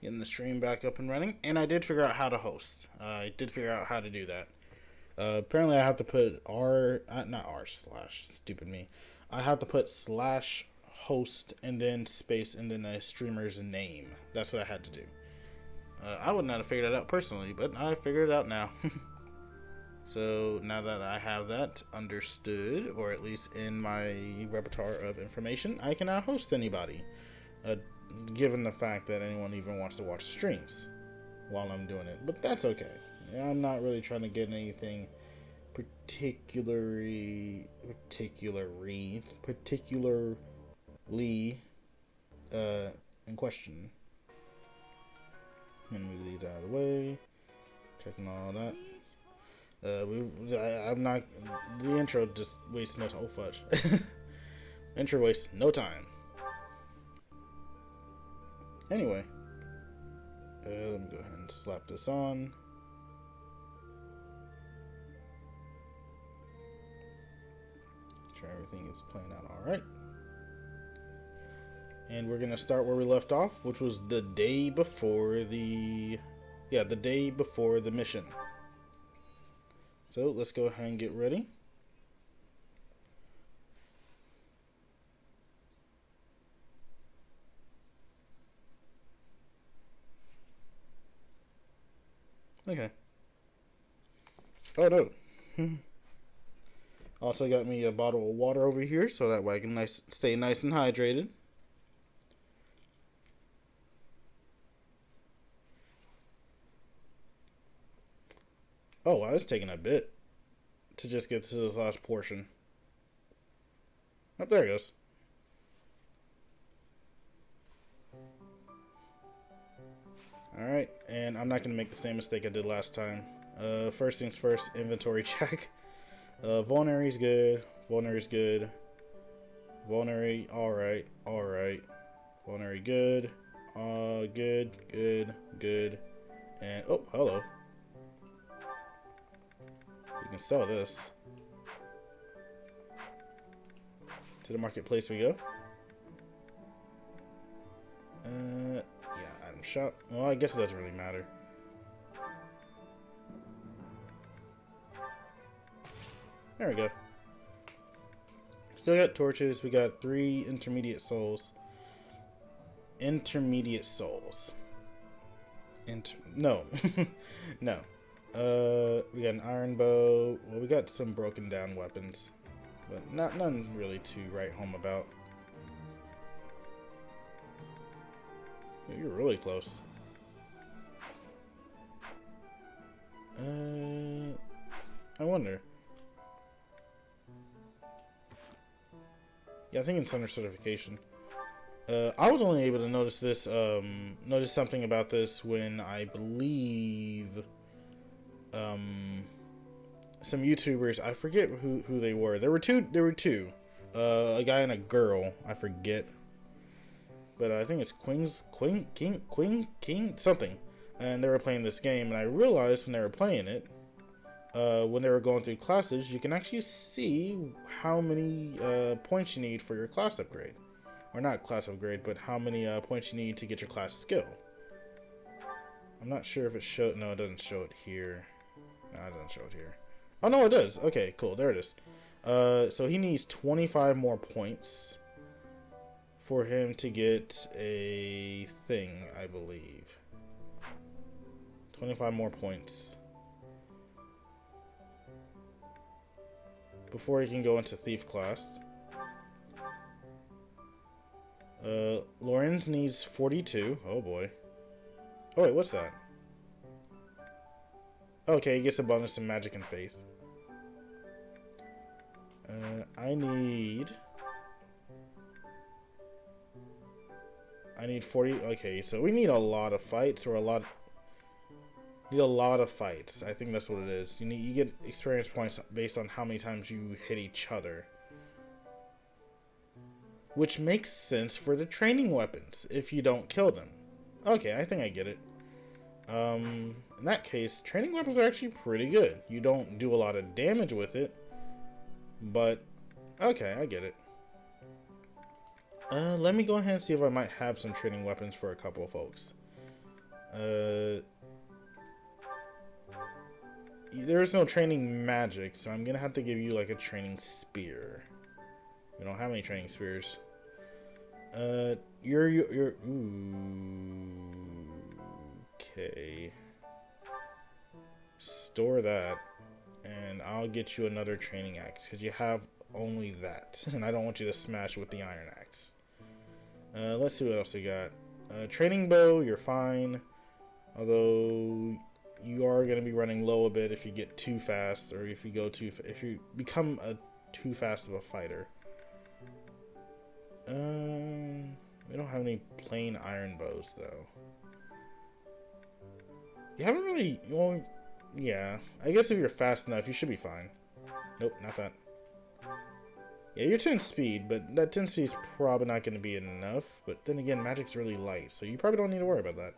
Getting the stream back up and running, and I did figure out how to host. I did figure out how to do that. Apparently, I have to put not r slash, stupid me. I have to put slash host and then space and then a streamer's name. That's what I had to do. I would not have figured it out personally, but I figured it out now. So now that I have that understood, or at least in my repertoire of information, I can now host anybody. Given the fact that anyone even wants to watch the streams while I'm doing it. But that's okay. I'm not really trying to get anything particularly in question. I'm gonna move these out of the way. Checking all that. I'm not. The intro just wastes no time. Oh fudge. Intro wastes no time. Anyway, let me go ahead and slap this on. Sure everything is playing out all right. And we're gonna start where we left off, which was the day before the mission. So let's go ahead and get ready. Okay. Oh no. Also got me a bottle of water over here so that way I can stay nice and hydrated. Oh, I was taking a bit to just get to this last portion. Oh, there it goes. Alright, and I'm not going to make the same mistake I did last time. First things first, inventory check. Vulnerary's good. Vulnerary's good. Vulnerary, alright. Vulnerary, good. Good. And, oh, hello. We can sell this. To the marketplace we go. Yeah, item shop. Well, I guess it doesn't really matter. There we go. Still got torches. We got 3 intermediate souls. No. No. We got an iron bow. Well, we got some broken down weapons. But none really to write home about. You're really close. I wonder. Yeah, I think it's under certification. I was only able to notice this, notice something about this when I believe, some YouTubers, I forget who they were. There were two. A guy and a girl, I forget. But I think it's King, something. And they were playing this game, and I realized when they were playing it, when they were going through classes, you can actually see how many points you need for your class upgrade. Or not class upgrade, but how many points you need to get your class skill. I'm not sure if it showed. No, it doesn't show it here. No, it doesn't show it here. Oh, no, it does. Okay, cool. There it is. So he needs 25 more points for him to get a thing, I believe. 25 more points before he can go into thief class. Lorenz needs 42. Oh boy. Oh wait, what's that? Okay, he gets a bonus in magic and faith. I need 40. Okay, so we need a lot of fights, or need a lot of fights. I think that's what it is. You get experience points based on how many times you hit each other. Which makes sense for the training weapons if you don't kill them. Okay, I think I get it. In that case, training weapons are actually pretty good. You don't do a lot of damage with it, but okay, I get it. Let me go ahead and see if I might have some training weapons for a couple of folks. Uh, there's no training magic, so I'm gonna have to give you like a training spear. We don't have any training spears. You're ooh, okay. Store that, and I'll get you another training axe because you have only that, and I don't want you to smash with the iron axe. Let's see what else we got. Training bow, you're fine. Although you are going to be running low a bit if you get too fast, or if you go if you become too fast of a fighter. We don't have any plain iron bows though. You haven't really. Well, yeah. I guess if you're fast enough, you should be fine. Nope, not that. Yeah, you're 10 speed, but that 10 speed is probably not going to be enough. But then again, magic's really light, so you probably don't need to worry about that.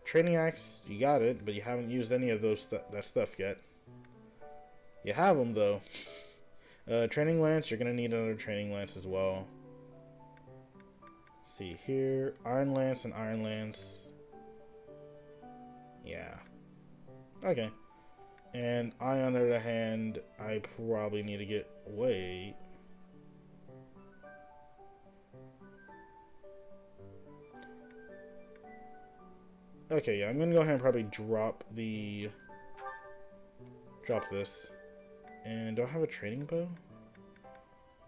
Training axe, you got it, but you haven't used any of that stuff yet. You have them though. Training lance, you're gonna need another training lance as well. Let's see here, iron lance and iron lance. Yeah. Okay. And I, on the other hand, I probably need to get wait. Okay, yeah, I'm gonna go ahead and probably drop this. And do I have a training bow?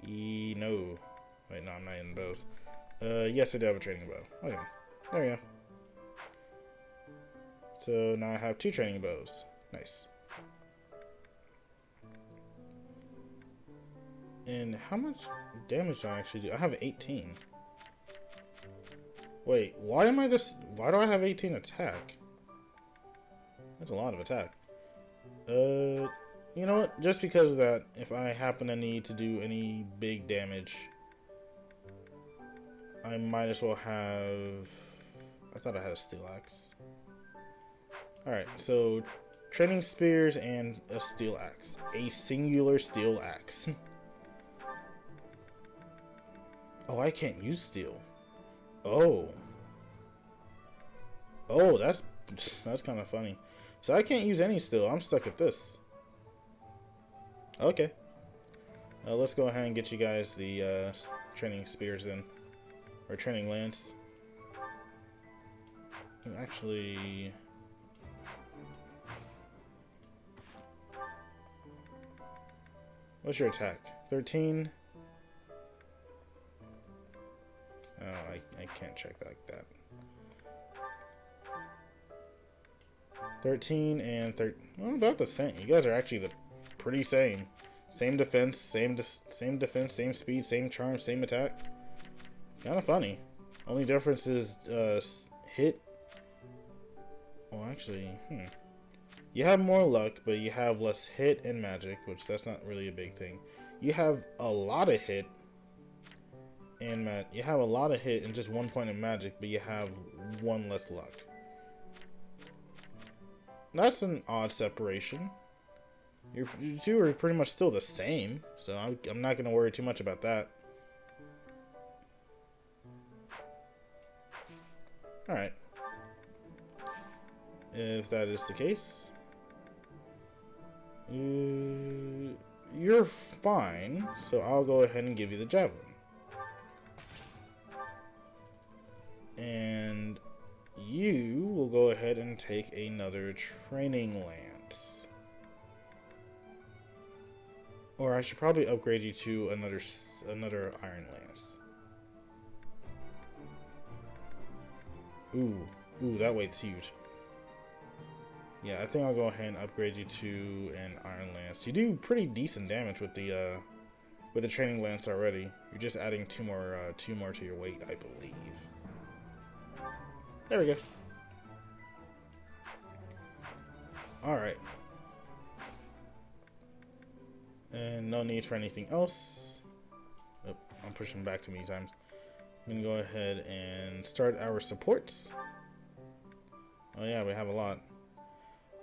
No. Wait, no, I'm not in bows. Yes, I do have a training bow. Okay, there we go. So now I have 2 training bows. Nice. And how much damage do I actually do? I have 18. Wait, why do I have 18 attack? That's a lot of attack. You know what? Just because of that, if I happen to need to do any big damage, I might as well have... I thought I had a steel axe. Alright, so training spears and a steel axe. A singular steel axe. Oh, I can't use steel. Oh. Oh, that's kind of funny. So I can't use any steel. I'm stuck at this. Okay. Let's go ahead and get you guys the training spears then. Or training lance. Actually... What's your attack? 13? Oh, I can't check that like that. 13 and 13. Well, about the same. You guys are actually the pretty same. Same defense, same defense, same speed, same charm, same attack. Kind of funny. Only difference is hit. Well, actually, you have more luck, but you have less hit and magic, which that's not really a big thing. You have a lot of hit and you have a lot of hit and just 1 point of magic, but you have 1 less luck. That's an odd separation. You 2 are pretty much still the same, so I'm not going to worry too much about that. Alright. If that is the case, you're fine, so I'll go ahead and give you the javelin. And you will go ahead and take another training lance. Or I should probably upgrade you to another iron lance. Ooh, that weight's huge. Yeah, I think I'll go ahead and upgrade you to an iron lance. You do pretty decent damage with the training lance already. You're just adding two more to your weight, I believe. There we go. Alright. And no need for anything else. Oh, I'm pushing back too many times. I'm going to go ahead and start our supports. Oh yeah, we have a lot.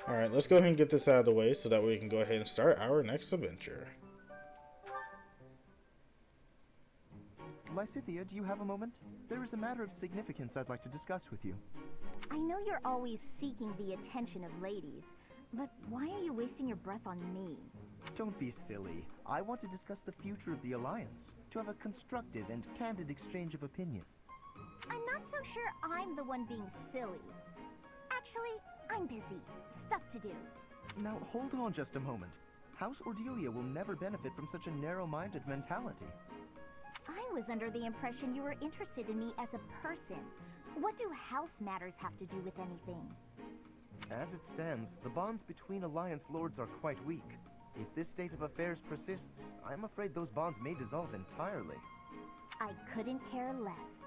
Alright, let's go ahead and get this out of the way so that way we can go ahead and start our next adventure. Lysithea, do you have a moment? There is a matter of significance I'd like to discuss with you. I know you're always seeking the attention of ladies, but why are you wasting your breath on me? Don't be silly. I want to discuss the future of the Alliance, to have a constructive and candid exchange of opinion. I'm not so sure I'm the one being silly. Actually, I'm busy. Stuff to do. Now, hold on just a moment. House Ordelia will never benefit from such a narrow-minded mentality. I was under the impression you were interested in me as a person. What do house matters have to do with anything? As it stands, the bonds between Alliance Lords are quite weak. If this state of affairs persists, I'm afraid those bonds may dissolve entirely. I couldn't care less.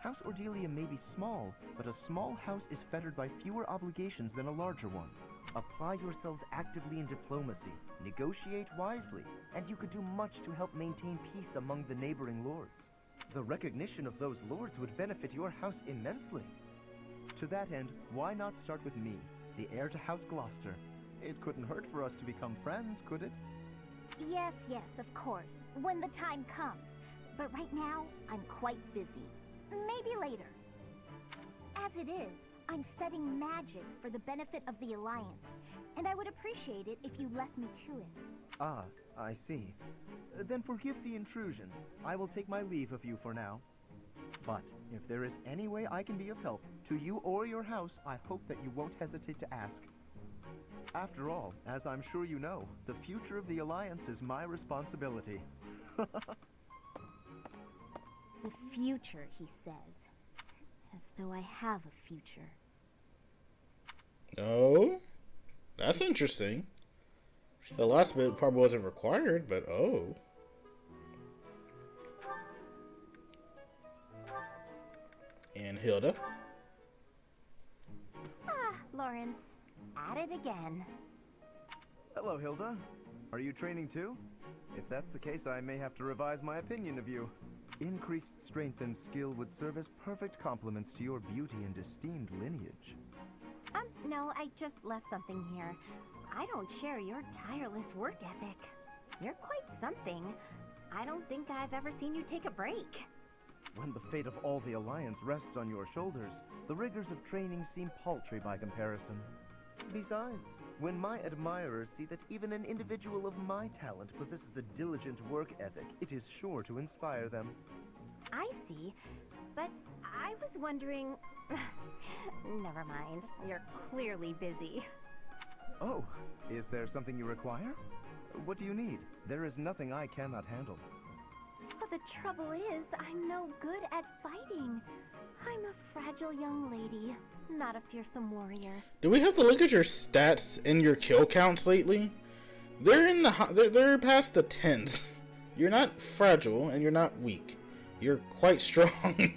House Ordelia may be small, but a small house is fettered by fewer obligations than a larger one. Apply yourselves actively in diplomacy, negotiate wisely, and you could do much to help maintain peace among the neighboring lords. The recognition of those lords would benefit your house immensely. To that end, why not start with me, the heir to House Gloucester? It couldn't hurt for us to become friends, could it? Yes, of course, when the time comes. But right now, I'm quite busy. Maybe later. As it is, I'm studying magic for the benefit of the Alliance, and I would appreciate it if you left me to it. Ah, I see. Then forgive the intrusion. I will take my leave of you for now. But if there is any way I can be of help, to you or your house, I hope that you won't hesitate to ask. After all, as I'm sure you know, the future of the Alliance is my responsibility. The future, he says. As though I have a future. Oh? That's interesting. The last bit probably wasn't required, but oh. And Hilda. Ah, Lawrence. At it again. Hello, Hilda. Are you training too? If that's the case, I may have to revise my opinion of you. Increased strength and skill would serve as perfect complements to your beauty and esteemed lineage. No, I just left something here. I don't share your tireless work ethic. You're quite something. I don't think I've ever seen you take a break. When the fate of all the Alliance rests on your shoulders, the rigors of training seem paltry by comparison. Besides, when my admirers see that even an individual of my talent possesses a diligent work ethic, it is sure to inspire them. I see, but I was wondering... Never mind, you're clearly busy. Oh, is there something you require? What do you need? There is nothing I cannot handle. Well, the trouble is, I'm no good at fighting. I'm a fragile young lady, not a fearsome warrior. Do we have to look at your stats and your kill counts lately? They're in the they're past the tens. You're not fragile and you're not weak. You're quite strong.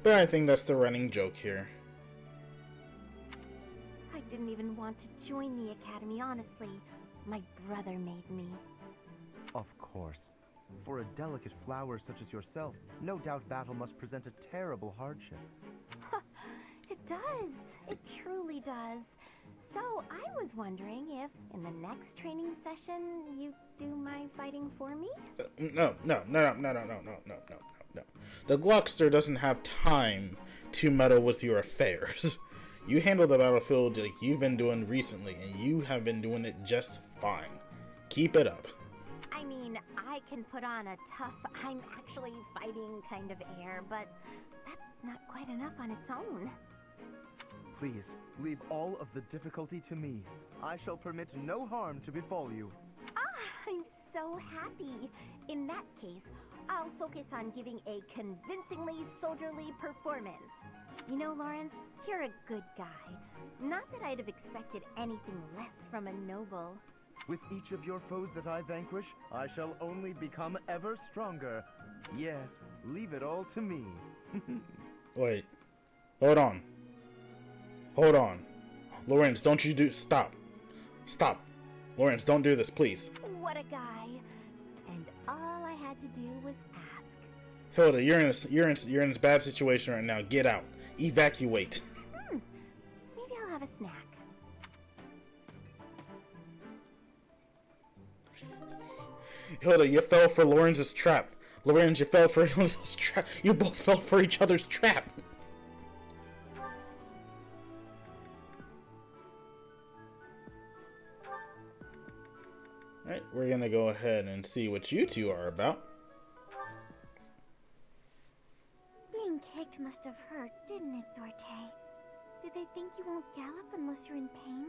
But I think that's the running joke here. I didn't even want to join the academy, honestly. My brother made me. Of course. For a delicate flower such as yourself, no doubt battle must present a terrible hardship. It does. It truly does. So I was wondering if, in the next training session, you do my fighting for me? No. The Gluckster doesn't have time to meddle with your affairs. You handle the battlefield like you've been doing recently, and you have been doing it just fine. Keep it up. I mean, I can put on a tough, I'm actually fighting kind of air, but that's not quite enough on its own. Please, leave all of the difficulty to me. I shall permit no harm to befall you. Ah, I'm so happy. In that case, I'll focus on giving a convincingly soldierly performance. You know, Lawrence, you're a good guy. Not that I'd have expected anything less from a noble. With each of your foes that I vanquish, I shall only become ever stronger. Yes, leave it all to me. Wait. Hold on. Lawrence, don't you do... Stop. Lawrence, don't do this, please. What a guy. And all I had to do was ask. Hilda, you're in a bad situation right now. Get out. Evacuate. Maybe I'll have a snack. Hilda, you fell for Lawrence's trap. Lorenz, you fell for you both fell for each other's trap. Alright, we're gonna go ahead and see what you two are about. Being kicked must have hurt, didn't it, Dorte? Did they think you won't gallop unless you're in pain?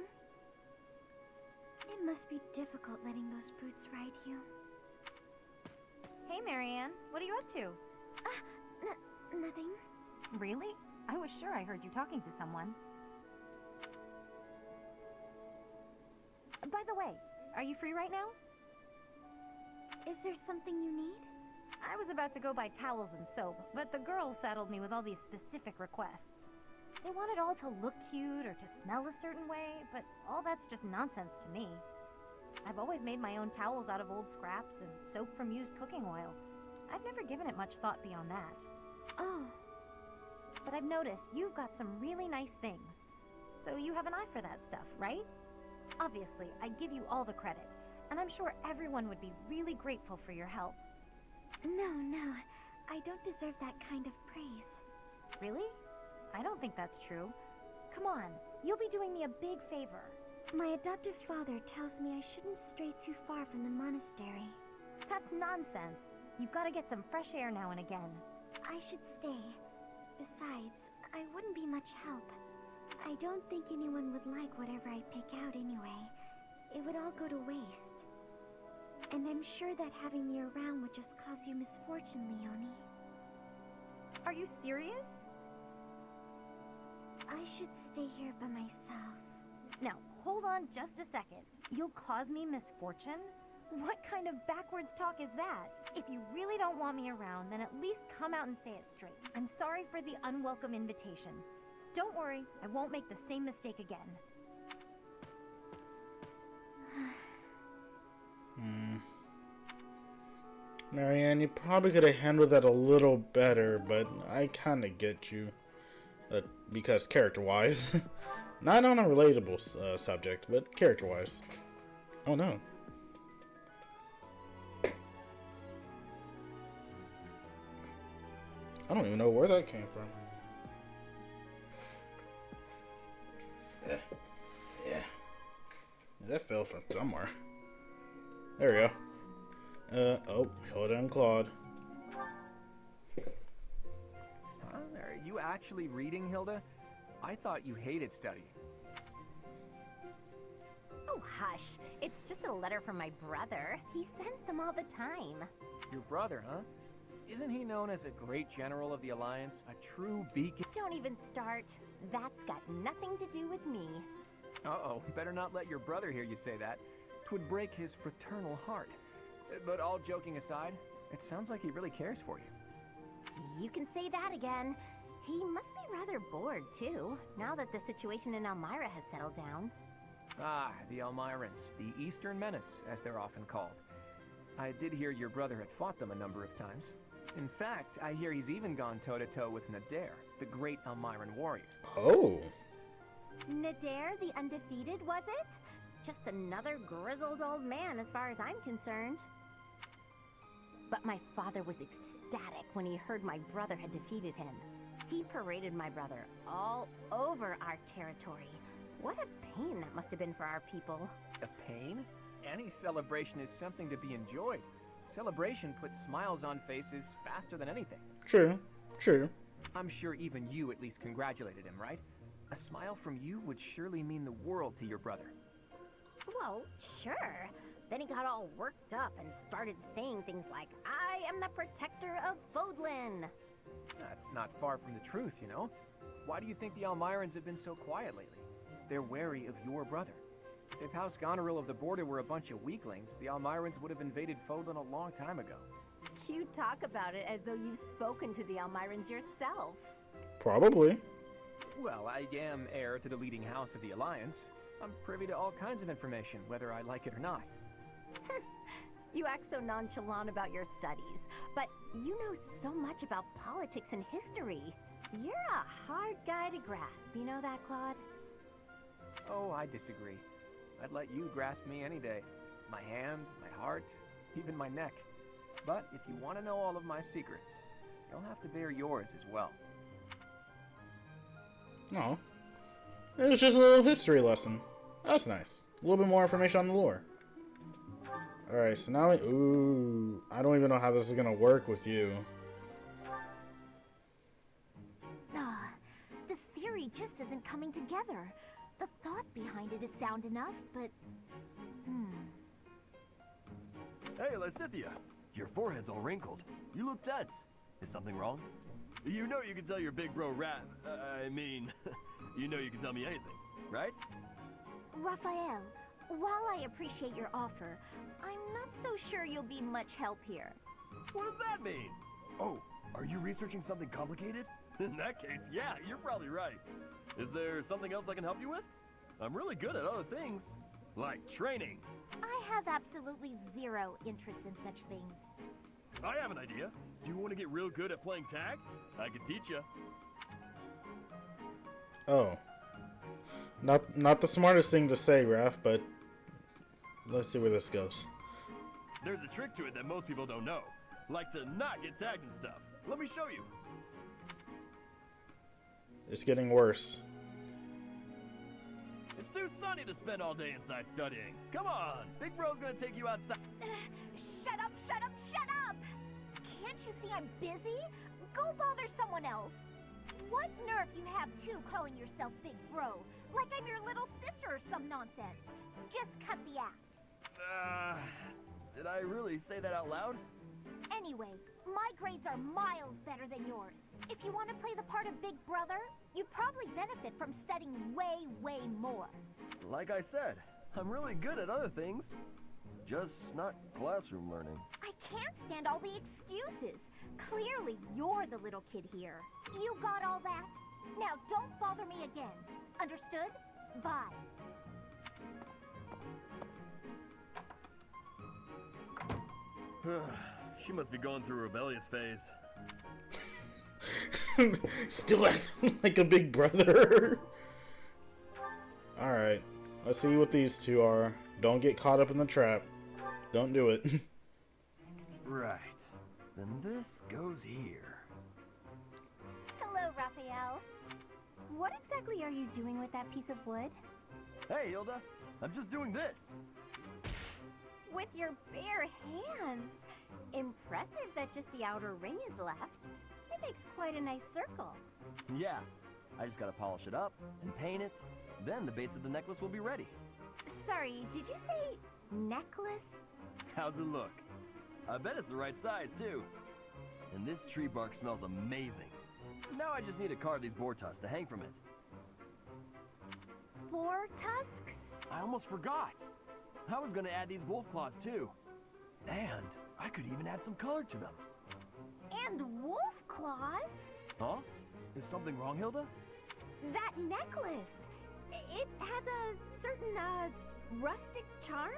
It must be difficult letting those brutes ride you. Hey, Marianne. What are you up to? Nothing. Really? I was sure I heard you talking to someone. By the way, are you free right now? Is there something you need? I was about to go buy towels and soap, but the girls saddled me with all these specific requests. They want it all to look cute or to smell a certain way, but all that's just nonsense to me. I've always made my own towels out of old scraps and soap from used cooking oil. I've never given it much thought beyond that. Oh. But I've noticed you've got some really nice things. So you have an eye for that stuff, right? Obviously, I give you all the credit, and I'm sure everyone would be really grateful for your help. No, I don't deserve that kind of praise. Really? I don't think that's true. Come on, you'll be doing me a big favor. My adoptive father tells me I shouldn't stray too far from the monastery. That's nonsense. You've got to get some fresh air now and again. I should stay. Besides, I wouldn't be much help. I don't think anyone would like whatever I pick out anyway. It would all go to waste. And I'm sure that having me around would just cause you misfortune, Leonie. Are you serious? I should stay here by myself. Now, hold on just a second. You'll cause me misfortune? What kind of backwards talk is that? If you really don't want me around, then at least come out and say it straight. I'm sorry for the unwelcome invitation. Don't worry, I won't make the same mistake again. Marianne, you probably could have handled that a little better, but I kind of get you. Because character-wise. Not on a relatable subject, but character-wise. Oh no. I don't even know where that came from. Yeah. That fell from somewhere. There we go. Oh, Hilda and Claude. Are you actually reading, Hilda? I thought you hated studying. Oh, hush. It's just a letter from my brother. He sends them all the time. Your brother, huh? Isn't he known as a great general of the Alliance? A true beacon? Don't even start. That's got nothing to do with me. Uh-oh, better not let your brother hear you say that. 'Twould break his fraternal heart. But all joking aside, it sounds like he really cares for you. You can say that again. He must be rather bored, too, now that the situation in Elmira has settled down. Ah, the Elmirans, the Eastern Menace, as they're often called. I did hear your brother had fought them a number of times. In fact, I hear he's even gone toe-to-toe with Nadir, the great Elmiran warrior. Oh. Nadir the Undefeated, was it? Just another grizzled old man as far as I'm concerned. But my father was ecstatic when he heard my brother had defeated him. He paraded my brother all over our territory. What a pain that must have been for our people. A pain? Any celebration is something to be enjoyed. Celebration puts smiles on faces faster than anything. True. I'm sure even you at least congratulated him, right? A smile from you would surely mean the world to your brother. Well, sure. Then he got all worked up and started saying things like, I am the protector of Fodlan. That's not far from the truth, you know? Why do you think the Elmirans have been so quiet lately? They're wary of your brother. If House Goneril of the Border were a bunch of weaklings, the Elmirans would have invaded Fodlan a long time ago. You talk about it as though you've spoken to the Elmirans yourself. Probably. Well, I am heir to the leading house of the Alliance. I'm privy to all kinds of information, whether I like it or not. You act so nonchalant about your studies, but you know so much about politics and history. You're a hard guy to grasp, you know that, Claude? Oh, I disagree. I'd let you grasp me any day. My hand, my heart, even my neck. But if you want to know all of my secrets, you'll have to bear yours as well. No. It was just a little history lesson. That's nice. A little bit more information on the lore. Alright, so now ooh, I don't even know how this is gonna work with you. This theory just isn't coming together. The thought behind it is sound enough, but... Hey, Lysithea, your forehead's all wrinkled. You look tense. Is something wrong? You know you can tell your big bro Rat. You know you can tell me anything, right? Raphael, while I appreciate your offer, I'm not so sure you'll be much help here. What does that mean? Oh, are you researching something complicated? In that case, yeah, you're probably right. Is there something else I can help you with? I'm really good at other things, like training. I have absolutely zero interest in such things. I have an idea. Do you want to get real good at playing tag? I can teach you. Oh. Not the smartest thing to say, Raph, but let's see where this goes. There's a trick to it that most people don't know. Like to not get tagged and stuff. Let me show you. It's getting worse. It's too sunny to spend all day inside studying. Come on, Big Bro's gonna take you outside. Shut up, shut up, shut up! Can't you see I'm busy? Go bother someone else. What nerve you have, too, calling yourself Big Bro? Like I'm your little sister or some nonsense. Just cut the act. Did I really say that out loud? Anyway, my grades are miles better than yours. If you want to play the part of Big Brother, you probably benefit from studying way, way more. Like I said, I'm really good at other things. Just not classroom learning. I can't stand all the excuses. Clearly, you're the little kid here. You got all that? Now, don't bother me again. Understood? Bye. She must be going through a rebellious phase. Still acting like a big brother. Alright. Let's see what these two are. Don't get caught up in the trap. Don't do it. Right. Then this goes here. Hello, Raphael. What exactly are you doing with that piece of wood? Hey, Hilda. I'm just doing this. With your bare hands. Impressive that just the outer ring is left. It makes quite a nice circle. Yeah. I just gotta polish it up and paint it. Then the base of the necklace will be ready. Sorry, did you say necklace? How's it look? I bet it's the right size, too. And this tree bark smells amazing. Now I just need to carve these boar tusks to hang from it. Boar tusks? I almost forgot. I was gonna add these wolf claws, too. And I could even add some color to them. And wolf claws? Huh? Is something wrong, Hilda? That necklace. It has a certain, rustic charm?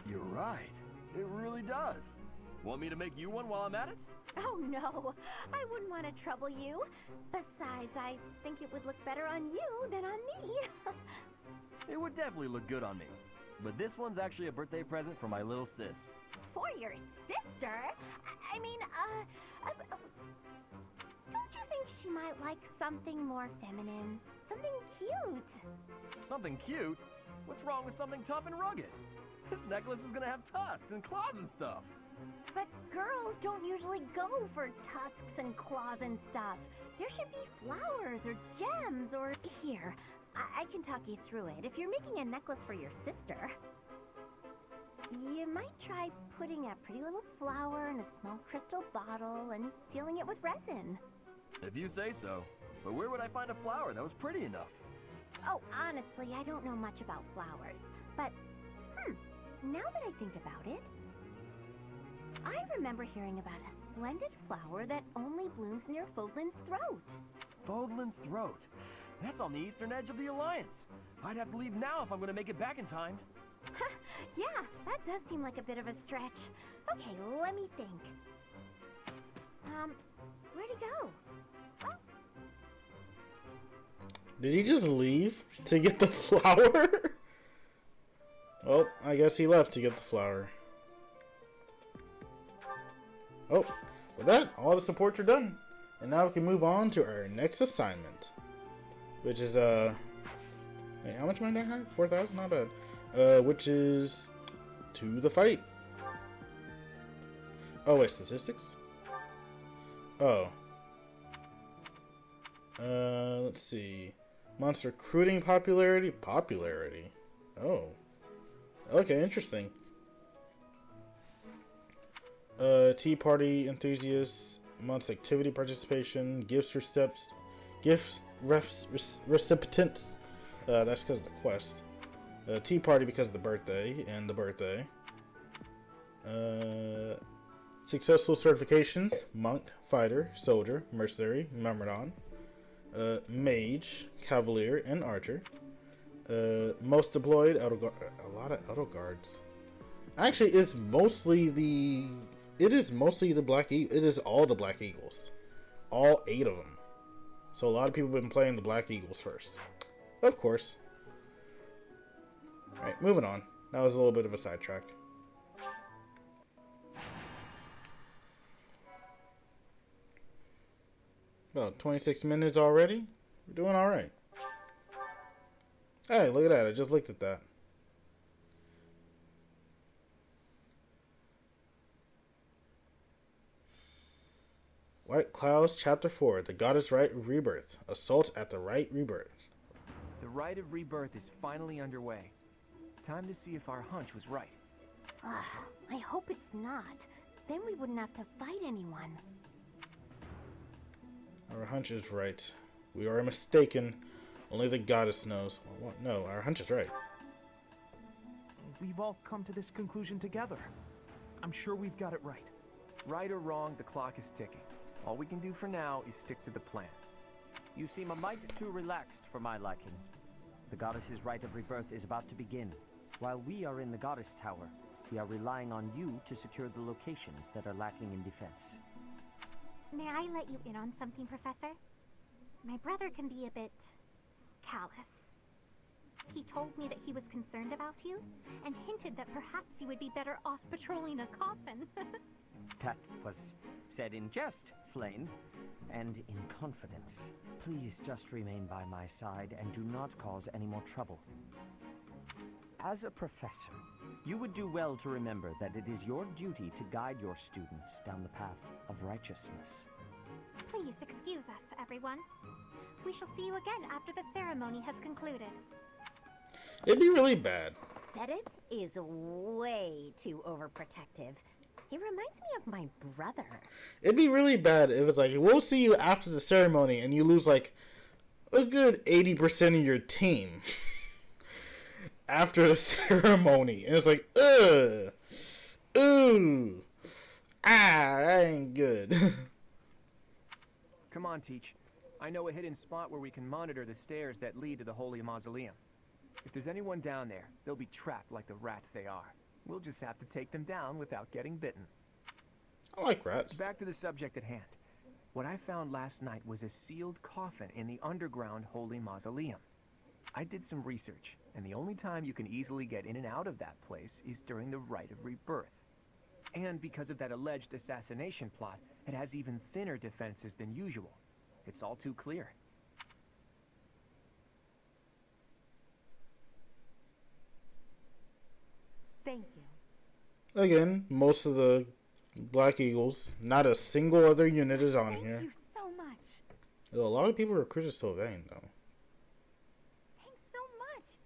You're right. It really does. Want me to make you one while I'm at it? Oh no, I wouldn't want to trouble you. Besides, I think it would look better on you than on me. It would definitely look good on me. But this one's actually a birthday present for my little sis. For your sister? I mean, Don't you think she might like something more feminine? Something cute? Something cute? What's wrong with something tough and rugged? This necklace is gonna have tusks and claws and stuff. But girls don't usually go for tusks and claws and stuff. There should be flowers or gems or... Here, I can talk you through it. If you're making a necklace for your sister, you might try putting a pretty little flower in a small crystal bottle and sealing it with resin. If you say so. But where would I find a flower that was pretty enough? Oh, honestly, I don't know much about flowers. But, now that I think about it, I remember hearing about a splendid flower that only blooms near Fodlan's throat. Fodlan's throat. That's on the eastern edge of the Alliance. I'd have to leave now if I'm gonna make it back in time. Yeah, that does seem like a bit of a stretch. Okay, let me think. Where'd he go? Oh, Did he just leave to get the flower? Well, I guess he left to get the flower. Oh, with that, all the supports are done. And now we can move on to our next assignment. Which is, wait, how much money do I have? 4,000? Not bad. Which is to the fight. Oh, wait, statistics? Oh. Let's see. Monster recruiting popularity? Popularity? Oh. Okay, interesting. Tea party enthusiasts, monster activity participation, recipients. That's because of the quest. Tea party because of the birthday and the birthday. Successful certifications: monk, fighter, soldier, mercenary, myrmidon, mage, cavalier, and archer. Most deployed, a lot of auto guards. Actually, it is mostly the Black Eagle. It is all the Black Eagles, all 8 of them. So a lot of people have been playing the Black Eagles first, of course. All right, moving on. That was a little bit of a sidetrack. About 26 minutes already. We're doing all right. Hey, look at that! I just looked at that. White Clouds, Chapter 4, The Goddess Rite Rebirth. Assault at the Rite Rebirth. The Rite of Rebirth is finally underway. Time to see if our hunch was right. I hope it's not. Then we wouldn't have to fight anyone. Our hunch is right. We are mistaken. Only the goddess knows. What? No, our hunch is right. We've all come to this conclusion together. I'm sure we've got it right. Right or wrong, the clock is ticking. All we can do for now is stick to the plan. You seem a mite too relaxed for my liking. The goddess's rite of rebirth is about to begin. While we are in the goddess tower, we are relying on you to secure the locations that are lacking in defense. May I let you in on something, Professor? My brother can be a bit callous. He told me that he was concerned about you, and hinted that perhaps you would be better off patrolling a coffin. That was said in jest, Flane, and in confidence. Please just remain by my side and do not cause any more trouble. As a professor, you would do well to remember that it is your duty to guide your students down the path of righteousness. Please excuse us, everyone. We shall see you again after the ceremony has concluded. It'd be really bad. Said it is way too overprotective. He reminds me of my brother. It'd be really bad if it's like, we'll see you after the ceremony, and you lose like a good 80% of your team after the ceremony. And it's like, ugh, ooh, that ain't good. Come on, Teach. I know a hidden spot where we can monitor the stairs that lead to the Holy Mausoleum. If there's anyone down there, they'll be trapped like the rats they are. We'll just have to take them down without getting bitten. I like rats. Back to the subject at hand. What I found last night was a sealed coffin in the underground Holy Mausoleum. I did some research, and the only time you can easily get in and out of that place is during the Rite of Rebirth. And because of that alleged assassination plot, it has even thinner defenses than usual. It's all too clear. Thank you. Again, most of the Black Eagles, not a single other unit is on here. Thank you so much. A lot of people recruited Sylvain, though. Thanks so much.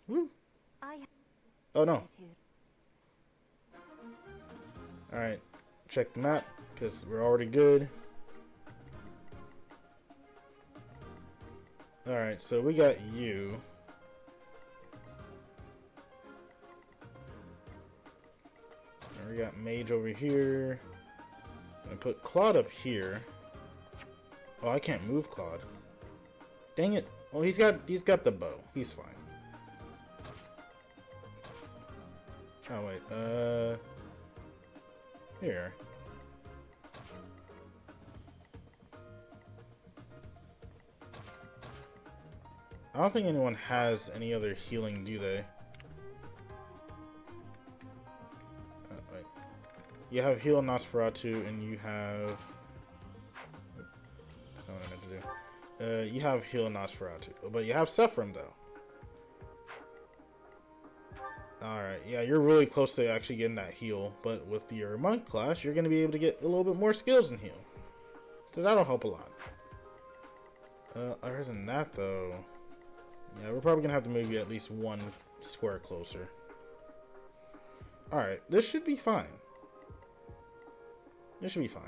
Woo. I have Oh, no. gratitude. Alright, check the map, because we're already good. Alright, so we got you. And we got Mage over here. I'm gonna put Claude up here. Oh, I can't move Claude. Dang it. Oh, he's got the bow. He's fine. Oh, wait, here. I don't think anyone has any other healing, do they? You have heal Nosferatu, and you have. That's not what I meant to do. You have heal Nosferatu, but you have Sephram though. Alright, yeah, you're really close to actually getting that heal, but with your monk class, you're going to be able to get a little bit more skills in heal. So that'll help a lot. Other than that, though, yeah, we're probably going to have to move you at least one square closer. Alright, this should be fine. This should be fine.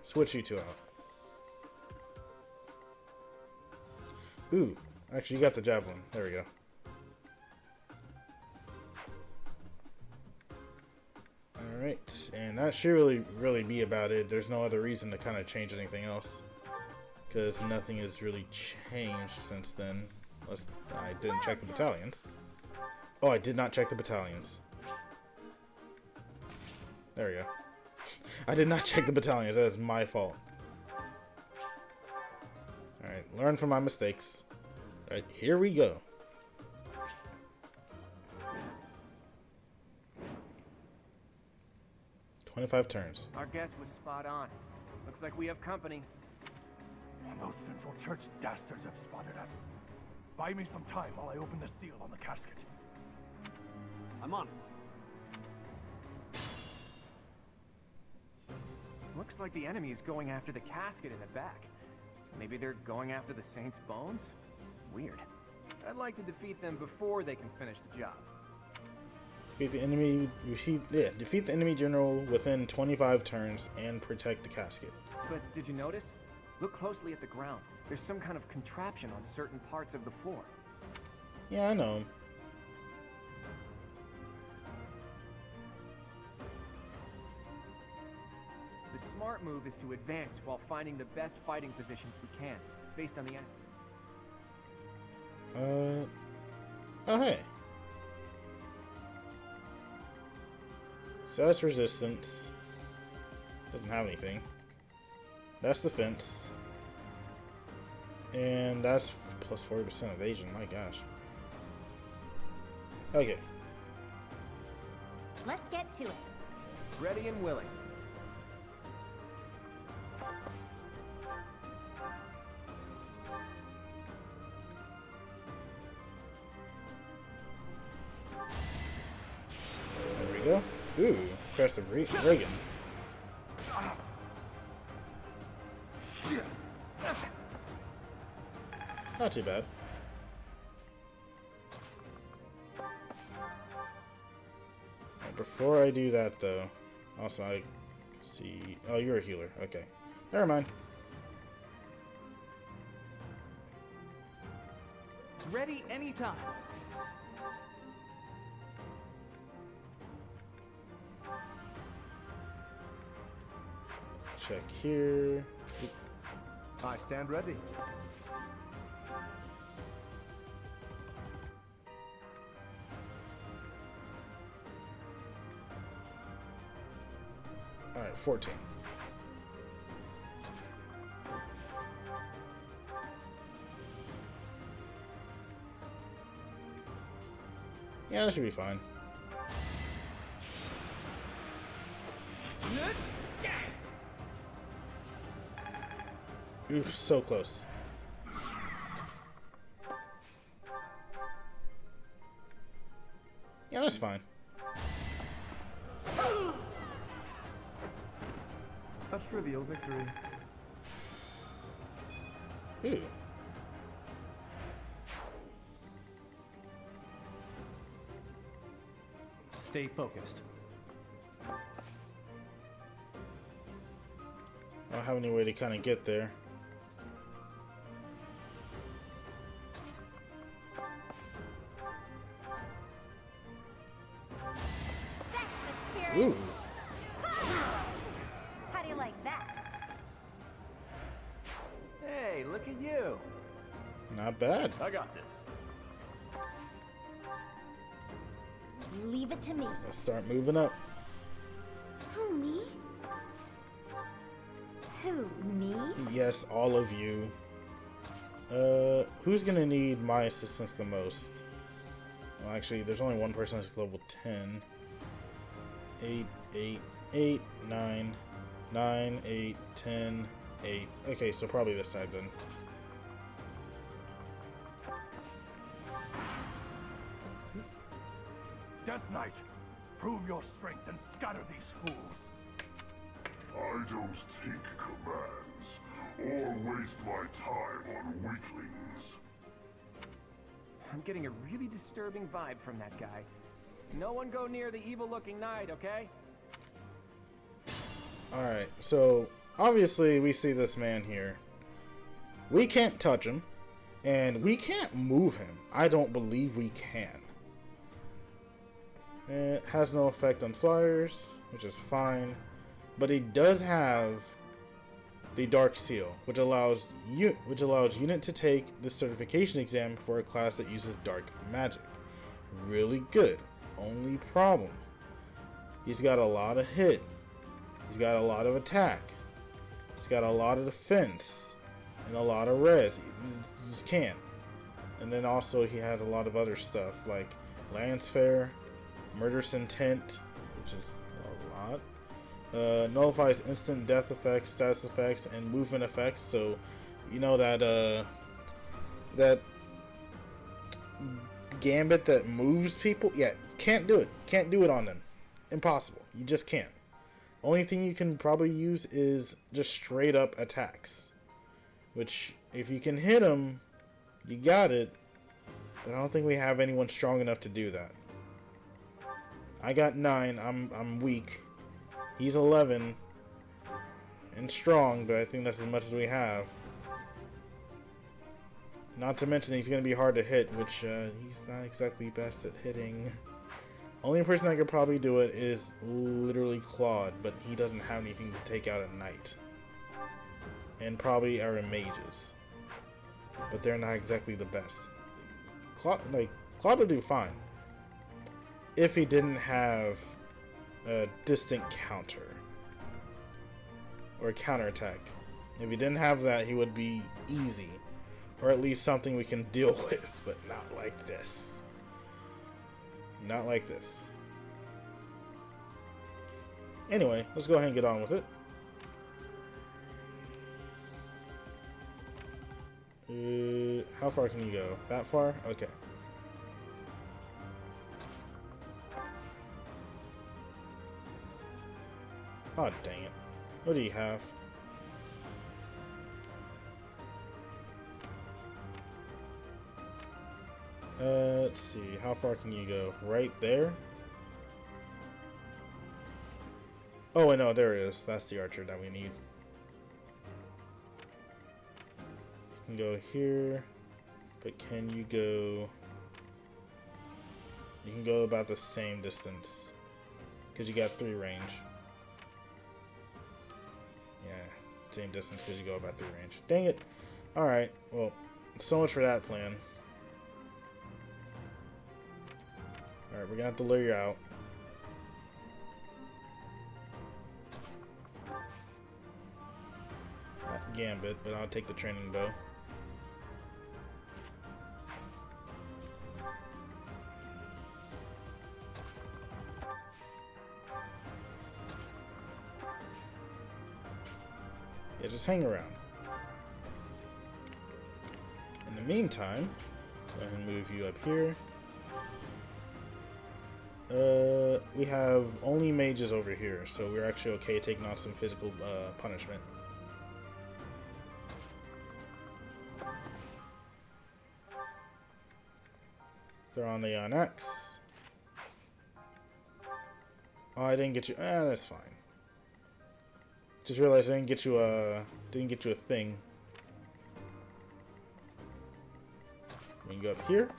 Switch you two out. Ooh, actually, you got the javelin. There we go. Alright, and that should really be about it. There's no other reason to kind of change anything else, because nothing has really changed since then. Unless I didn't check the battalions. Oh, I did not check the battalions. There we go. I did not check the battalions. That is my fault. Alright, learn from my mistakes. Alright, here we go. "25 turns. Our guess was spot on. Looks like we have company. Those Central Church dastards have spotted us. Buy me some time while I open the seal on the casket. I'm on it. Looks like the enemy is going after the casket in the back. Maybe they're going after the Saint's bones? Weird. I'd like to defeat them before they can finish the job. Defeat the enemy general within 25 turns and protect the casket." But did you notice? Look closely at the ground. There's some kind of contraption on certain parts of the floor. Yeah, I know. The smart move is to advance while finding the best fighting positions we can, based on the enemy. Oh hey. So that's resistance. Doesn't have anything. That's defense. And that's plus 40% evasion. My gosh. Okay. Let's get to it. Ready and willing. There we go. Ooh, Crest of Reagan. Not too bad. Before I do that, though, also I see. Oh, you're a healer. Okay, never mind. Ready anytime. Check here. I stand ready. All right, 14. Yeah, that should be fine. Ooh, so close. Yeah, that's fine. A trivial victory. Ooh. Stay focused. I don't have any way to kind of get there. That's the spirit. Ooh. How do you like that? Hey, look at you. Not bad. I got this. Leave it to me. Let's start moving up. Who, me? Who, me? Yes, all of you. Who's gonna need my assistance the most? Well, actually, there's only one person that's level 10. 8, 8, 8, 9, 9, 8, 10, 8. Okay, so probably this side then. Death Knight, prove your strength and scatter these fools. I don't take commands or waste my time on weaklings. I'm getting a really disturbing vibe from that guy. No one go near the evil-looking knight, okay? Alright, so obviously we see this man here. We can't touch him, and we can't move him. I don't believe we can. It has no effect on flyers, which is fine. But he does have the Dark Seal, which allows unit to take the certification exam for a class that uses dark magic. Really good. Only problem, he's got a lot of hit. He's got a lot of attack. He's got a lot of defense and a lot of res. He just can't. And then also he has a lot of other stuff like Lancefare, Murderous Intent, which is a lot. Nullifies instant death effects, status effects, and movement effects. So, you know that that gambit that moves people. Yeah, can't do it. Can't do it on them. Impossible. You just can't. Only thing you can probably use is just straight up attacks. Which, if you can hit them, you got it. But I don't think we have anyone strong enough to do that. I got 9. I'm weak. He's 11 and strong, but I think that's as much as we have. Not to mention he's going to be hard to hit, which he's not exactly best at hitting. Only person that could probably do it is literally Claude, but he doesn't have anything to take out a knight. And probably our mages. But they're not exactly the best. Claude would do fine. If he didn't have a distant counter. Or a counterattack. If he didn't have that, he would be easy. Or at least something we can deal with, but not like this. Not like this. Anyway, let's go ahead and get on with it. How far can you go? That far? Okay. Oh, dang it. What do you have? Let's see. How far can you go? Right there? Oh, wait, no, there it is. That's the archer that we need. You can go here. But can you go... You can go about the same distance. Because you got 3 range. Yeah, same distance because you go about 3 range. Dang it. Alright, well, so much for that plan. Alright, we're gonna have to lure you out. Not Gambit, but I'll take the training bow. Yeah, just hang around. In the meantime, go ahead and move you up here. We have only mages over here, so we're actually okay taking on some physical punishment. Throw on the Onyx. Oh, I didn't get you. That's fine. Just realized I didn't get you a thing. We can go up here.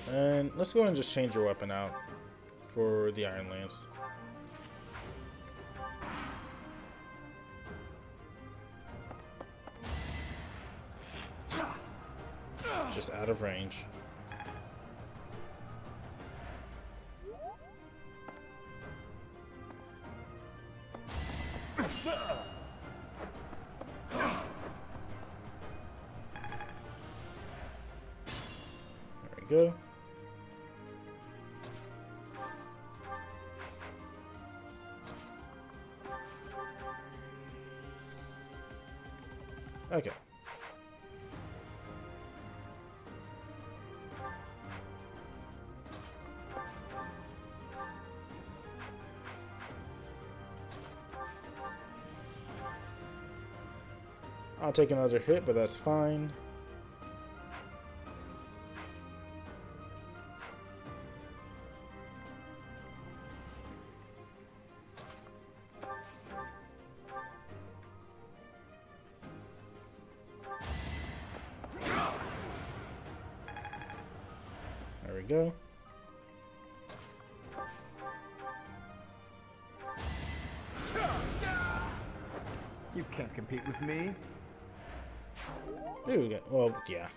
And let's go ahead and just change your weapon out for the Iron Lance. Just out of range. we go. Okay. I'll take another hit, but that's fine. There we go. You can't compete with me. There we go. Well, yeah.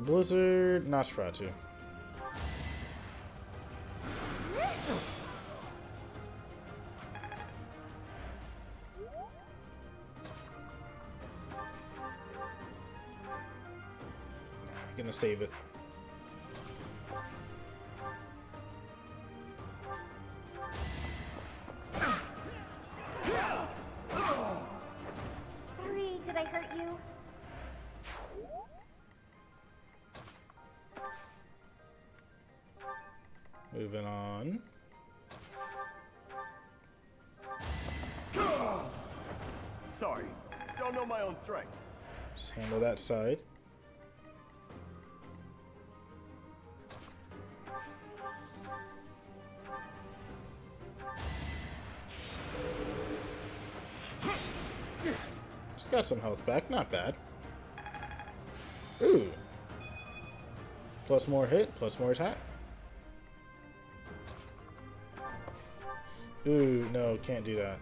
Blizzard, Nosferatu. Gonna save it. Sorry, did I hurt you? Moving on. Sorry, don't know my own strength. Just handle that side. Just got some health back, not bad. Ooh. Plus more hit, plus more attack. Ooh, no, can't do that.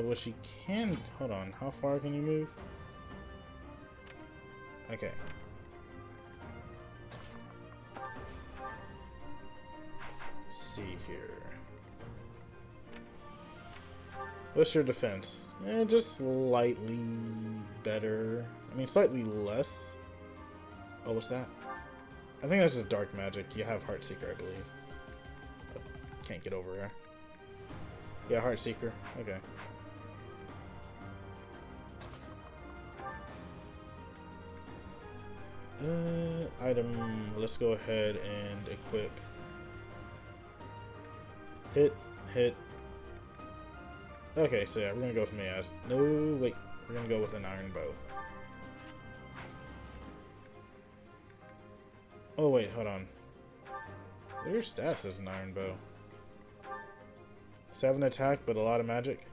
What she can... Hold on, how far can you move? Okay. Let's see here. What's your defense? Just slightly better. I mean, slightly less. Oh, what's that? I think that's just dark magic. You have Heartseeker, I believe. But can't get over there. Yeah, Heartseeker. Okay. Item. Let's go ahead and equip. Hit. Okay, so yeah, we're gonna go with Mayaz. No, wait. We're gonna go with an iron bow. Oh, wait, hold on. What are your stats as an iron bow? 7 attack, but a lot of magic.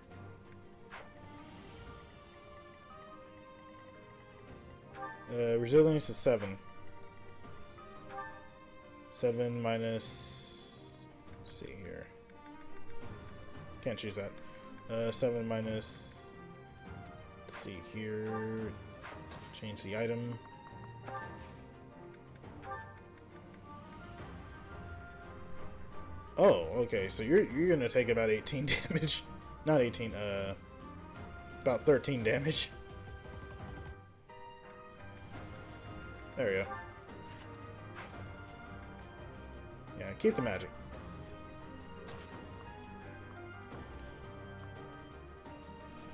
Resilience is 7. 7 minus... Let's see here. Can't choose that. 7 minus... Let's see here. Change the item. Oh, okay. So you're gonna take about 18 damage. Not 18. About 13 damage. There we go. Yeah, keep the magic.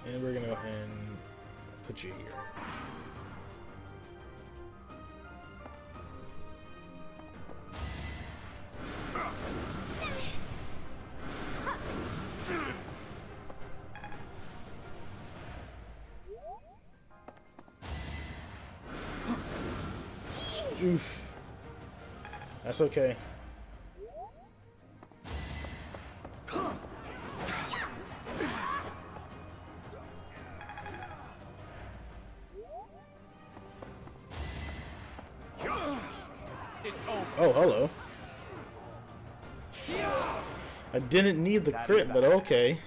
And we're gonna go ahead and put you here. Oof. That's okay. Oh, hello. I didn't need the crit, but okay.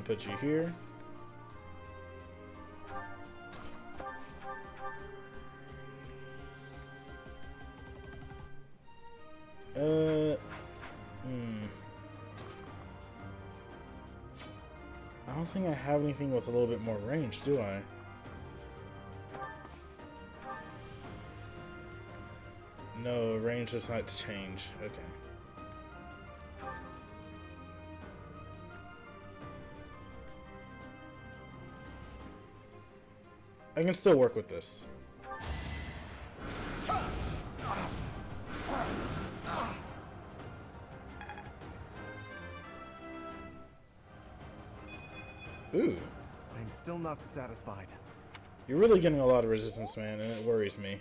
put you here. I don't think I have anything with a little bit more range, do I? No, range does not change. Okay. I can still work with this. Ooh. I'm still not satisfied. You're really getting a lot of resistance, man, and it worries me.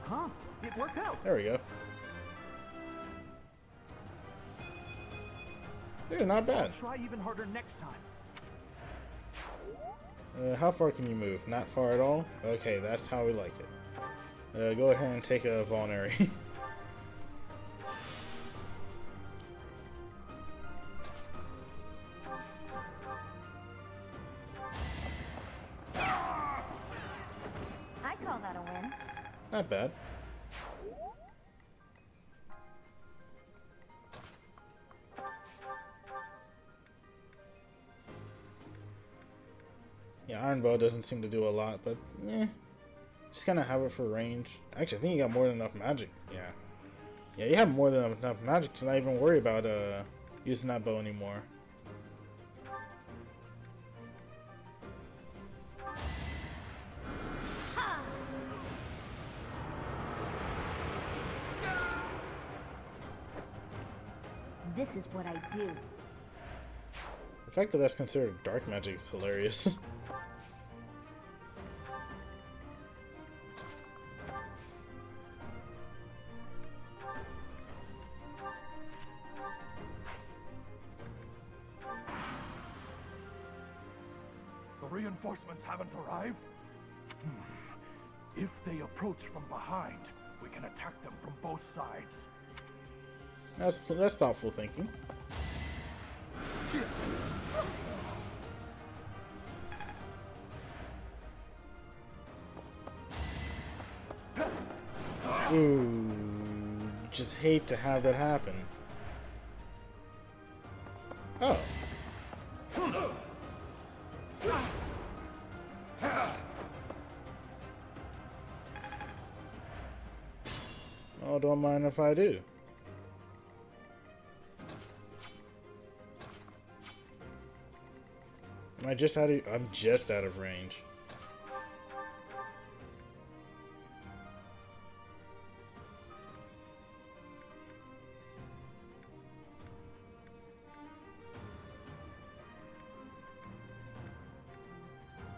Huh? It worked out. There we go. Yeah, not bad. I'll try even harder next time. How far can you move? Not far at all? Okay, that's how we like it. Go ahead and take a vulnerary. I call that a win. Not bad. Yeah, Iron Bow doesn't seem to do a lot, but eh. Just kind of have it for range. Actually, I think you got more than enough magic. Yeah. Yeah, you have more than enough magic to not even worry about using that bow anymore. This is what I do. The fact that that's considered dark magic is hilarious. The reinforcements haven't arrived? If they approach from behind, we can attack them from both sides. That's thoughtful thinking. Ooh, just hate to have that happen. Oh. Oh, don't mind if I do. I'm just out of range.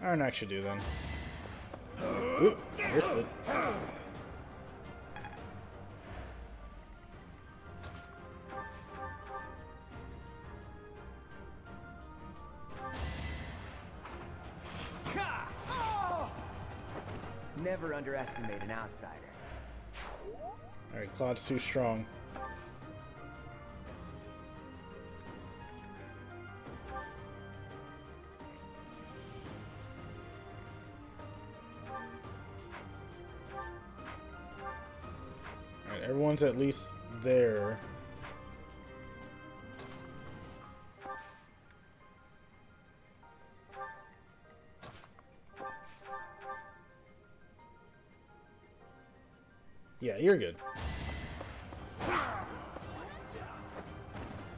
Iron Axe should do then. Oop, missed it. Never underestimate an outsider. Alright, Claude's too strong. Alright, everyone's at least there. Yeah, you're good.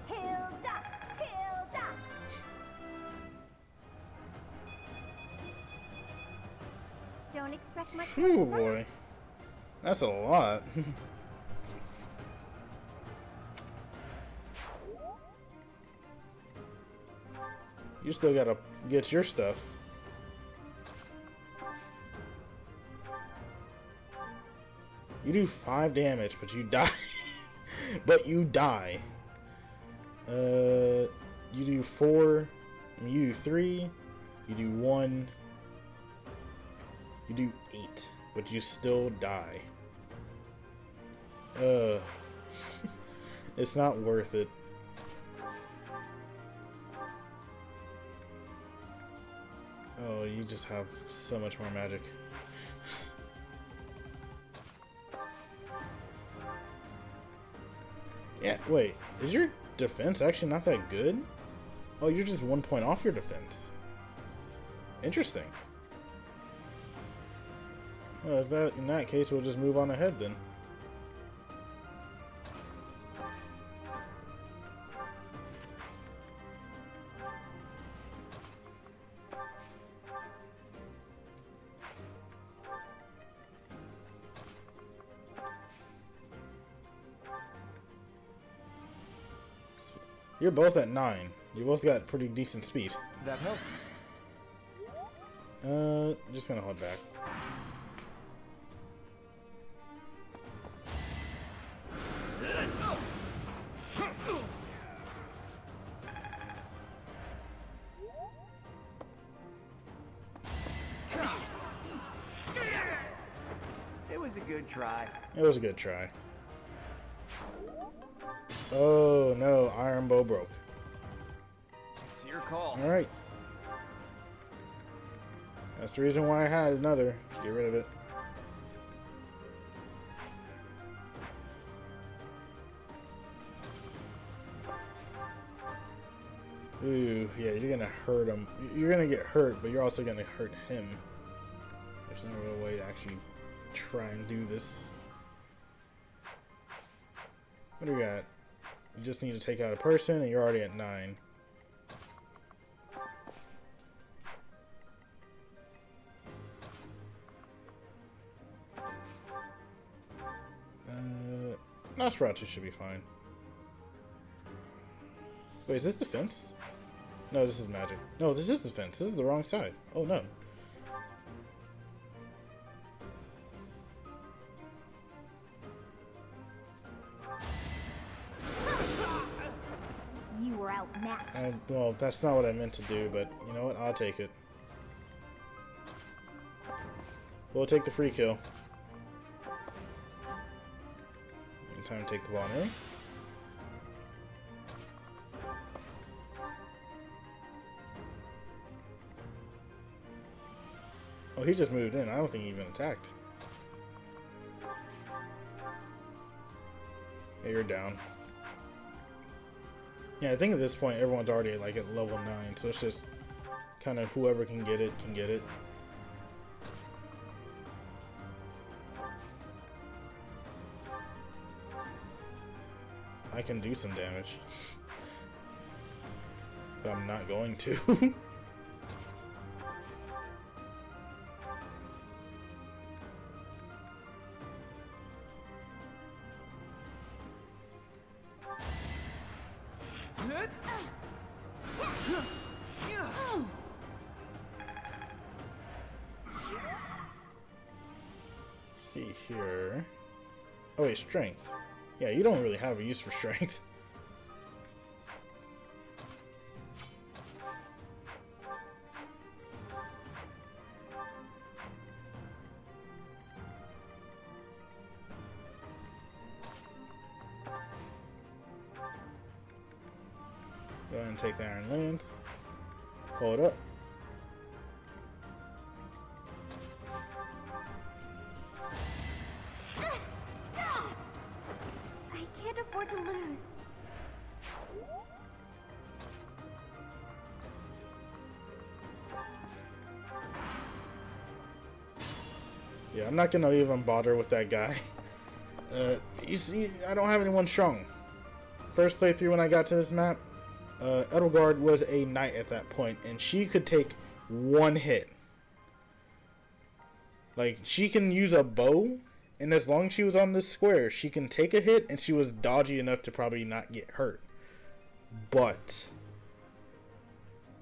Hilda! Hilda! Don't expect much. Whew, boy. That's a lot. You still gotta get your stuff. You do 5 damage, but you die. but you die. You do 4. I mean, you do 3. You do 1. You do 8, but you still die. It's not worth it. Oh, you just have so much more magic. Yeah, wait. Is your defense actually not that good? Oh, you're just 1 point off your defense. Interesting. Well, in that case, we'll just move on ahead then. You're both at 9. You both got pretty decent speed. That helps. Just gonna hold back. It was a good try. It was a good try. Oh no, iron bow broke. It's your call. Alright. That's the reason why I had another. Get rid of it. Ooh, yeah, you're gonna hurt him. You're gonna get hurt, but you're also gonna hurt him. There's no real way to actually try and do this. What do we got? You just need to take out a person, and you're already at 9. Nosferatu should be fine. Wait, is this defense? No, this is magic. No, this is defense. This is the wrong side. Oh no. You were outmatched. Well, that's not what I meant to do, but you know what? I'll take it. We'll take the free kill. Time to take the vulnerary. Oh, he just moved in. I don't think he even attacked. Yeah, you're down. Yeah, I think at this point everyone's already like at level 9, so it's just kind of whoever can get it can get it. I can do some damage, but I'm not going to. See here. Oh wait, strength. Yeah, you don't really have a use for strength. Go ahead and take the Iron Lance. Hold up. I can't afford to lose. Yeah, I'm not gonna even bother with that guy. You see, I don't have anyone strong. First playthrough when I got to this map, Edelgard was a knight at that point, and she could take one hit. Like, she can use a bow, and as long as she was on this square, she can take a hit, and she was dodgy enough to probably not get hurt. But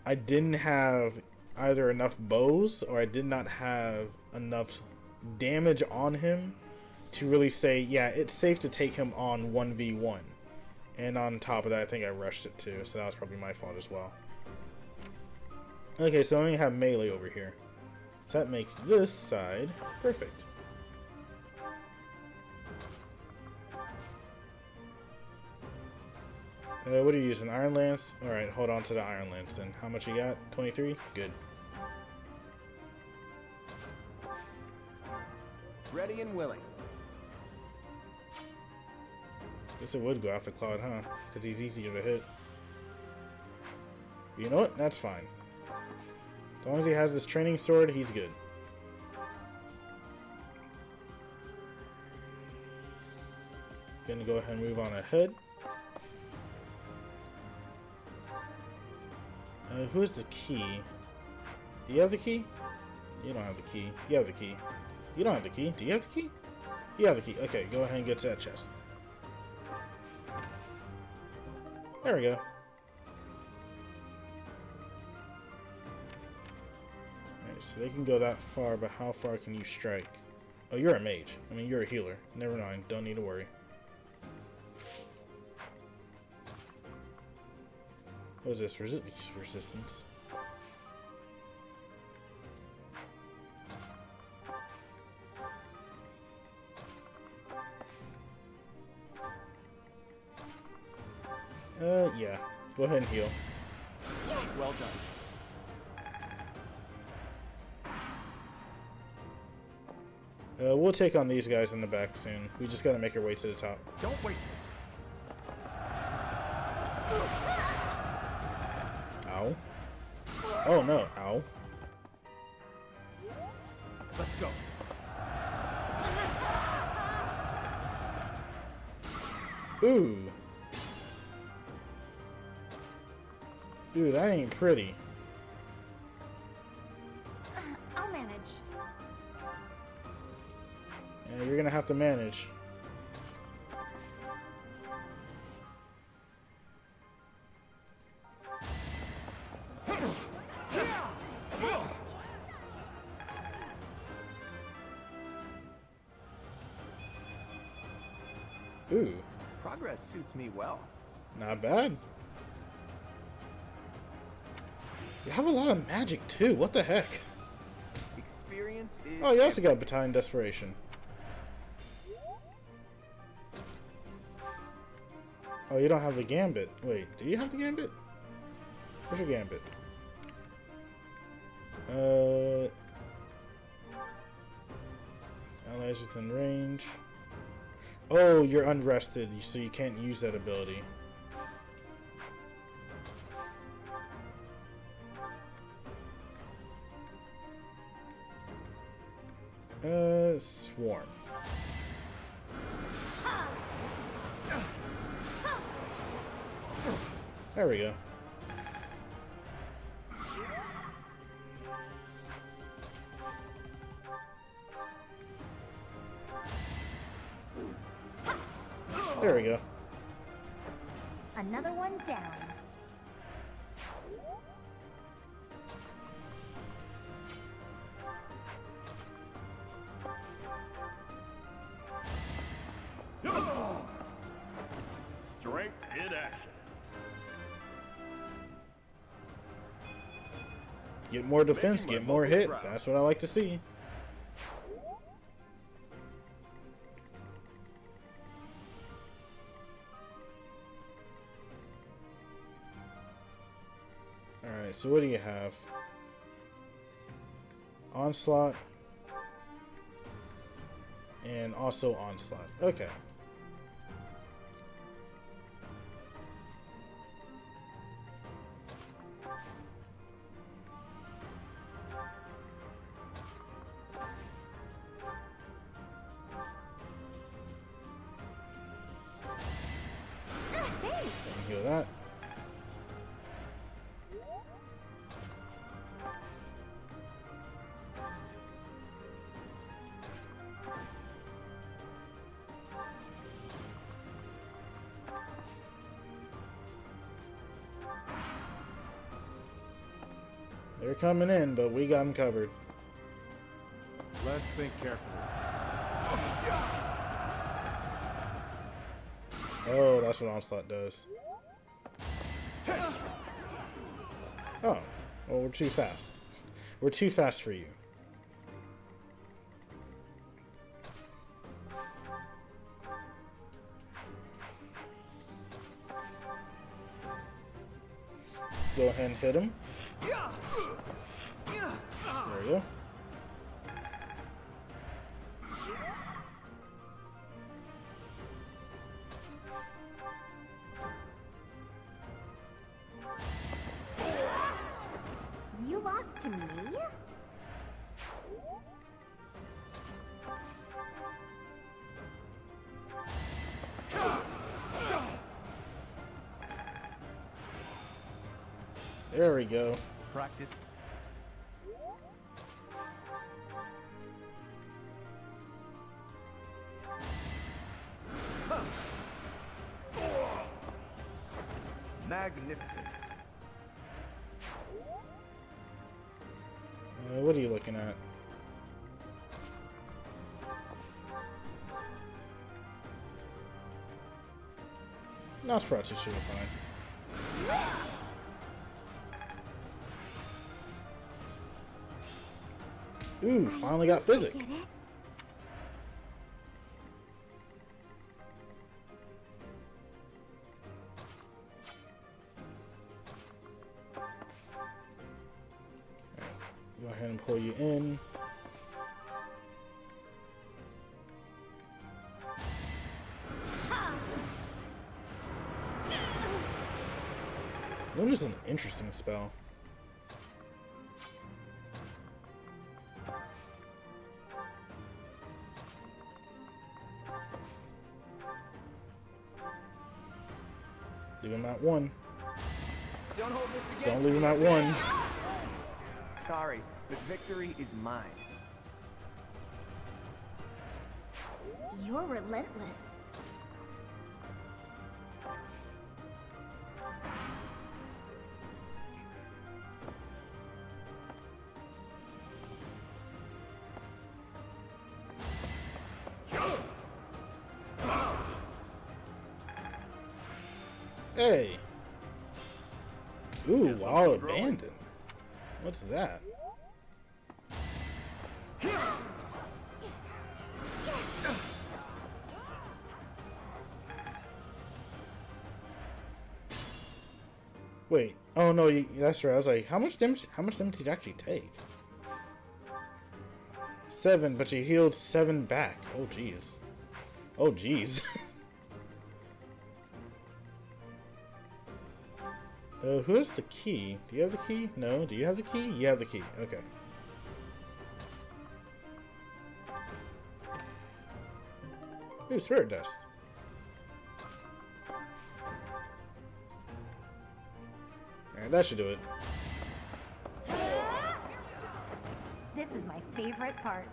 I didn't have either enough bows, or I did not have enough damage on him to really say, yeah, it's safe to take him on 1v1. And on top of that, I think I rushed it too, so that was probably my fault as well. Okay, so I only have melee over here. So that makes this side perfect. What are you using? Iron Lance? Alright, hold on to the Iron Lance then. How much you got? 23? Good. Ready and willing. Guess it would go after Claude, huh? Because he's easier to hit. But you know what? That's fine. As long as he has this training sword, he's good. Gonna go ahead and move on ahead. Who's the key? Do you have the key? You don't have the key. You have the key. You don't have the key. Do you have the key? You have the key. Okay, go ahead and get to that chest. There we go. Alright, so they can go that far, but how far can you strike? Oh, you're a mage. I mean, you're a healer. Never mind. Don't need to worry. What is this? Resistance. Yeah. Go ahead and heal. Well done. We'll take on these guys in the back soon. We just gotta make our way to the top. Don't waste it. Ow. Oh no, ow. Let's go. Ooh. Dude, that ain't pretty. I'll manage. Yeah, you're gonna have to manage. Ooh, Progress suits me well. not bad. You have a lot of magic too. What the heck? Experience is... Oh, you also got Battalion Desperation. Oh, you don't have the Gambit. Wait, do you have the Gambit? Where's your Gambit? Allies within range. Oh, you're unrested, so you can't use that ability. Swarm. There we go. There we go. Another one down. Strength in action. Get more defense, Making my get more muscles hit. proud. That's what I like to see. Alright, so what do you have? Onslaught. And also Onslaught. Okay. Heal that. They're coming in, but we got them covered. Let's think carefully. Oh, that's what Onslaught does. Oh, well, we're too fast. We're too fast for you. Go ahead and hit him. There we go. You lost to me? There we go. Practice. Magnificent. What are you looking at? Nosferatu should be fine. Ooh, finally got physic. Get it? Go ahead and pull you in. Loom is an interesting spell. Leave him at 1. Don't hold this against Don't leave him me. at 1. Sorry, but victory is mine. You're relentless. Hey. Ooh, Guess I'm Wall still growing. Abandoned. What's that? Wait. Oh no, that's right. I was like, how much damage did you actually take? 7, but you healed 7 back. Oh jeez. Oh jeez. Who has the key? Do you have the key? No. Do you have the key? You have the key. Okay. Ooh, Spirit Dust. Alright, that should do it. This is my favorite part.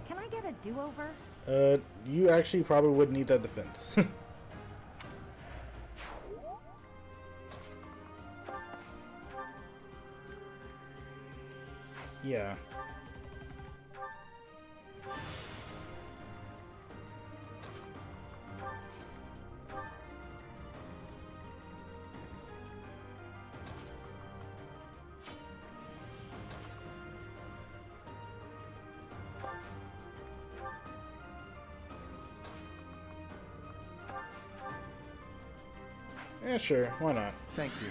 Can I get a do-over? You actually probably would need that defense. Yeah. Yeah, sure. Why not? Thank you.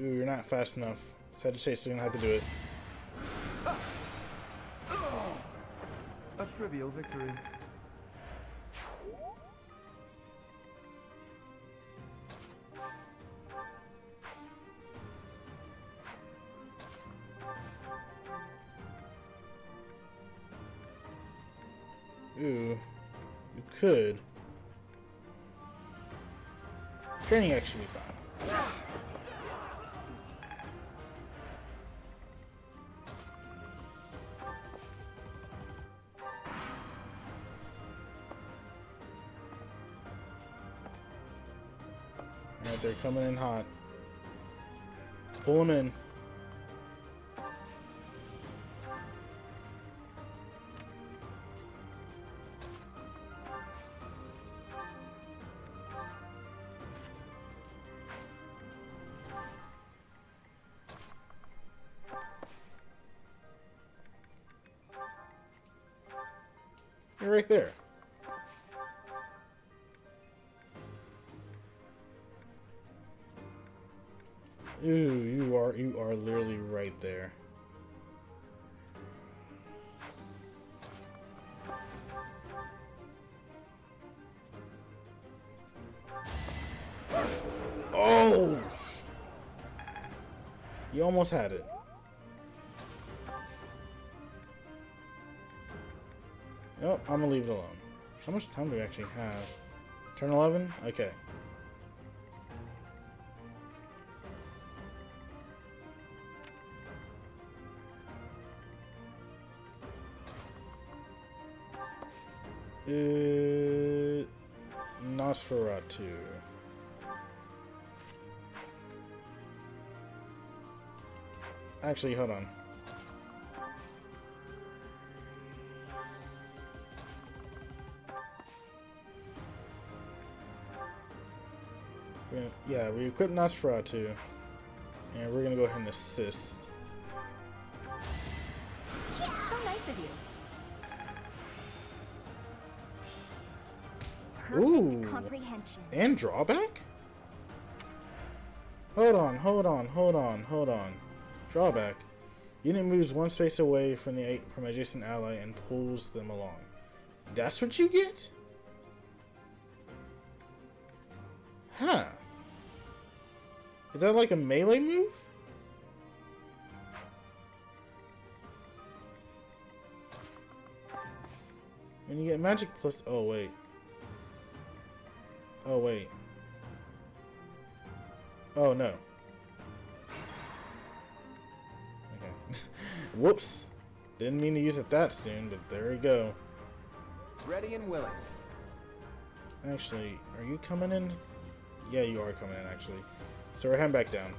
Ooh, you're not fast enough. Sad to say, so you're gonna have to do it. A trivial victory. Ooh, you could. Training X should be fine. Alright, they're coming in hot. Pull them in. You're right there. Ooh, you are literally right there. Oh! You almost had it. Nope, I'm gonna leave it alone. How much time do we actually have? Turn 11? Okay. Nosferatu. Actually, hold on. Yeah, we equip Nosferatu, and we're gonna go ahead and assist. So nice of you. Perfect Ooh. comprehension. And drawback? Hold on. Drawback. Unit moves one space away from adjacent ally and pulls them along. That's what you get? Huh. Is that like a melee move? When you get magic plus... Oh, wait. Oh, wait. Oh, no. Okay. Whoops. Didn't mean to use it that soon, but there we go. Ready and willing. Actually, are you coming in? Yeah, you are coming in, actually. So we're heading back down.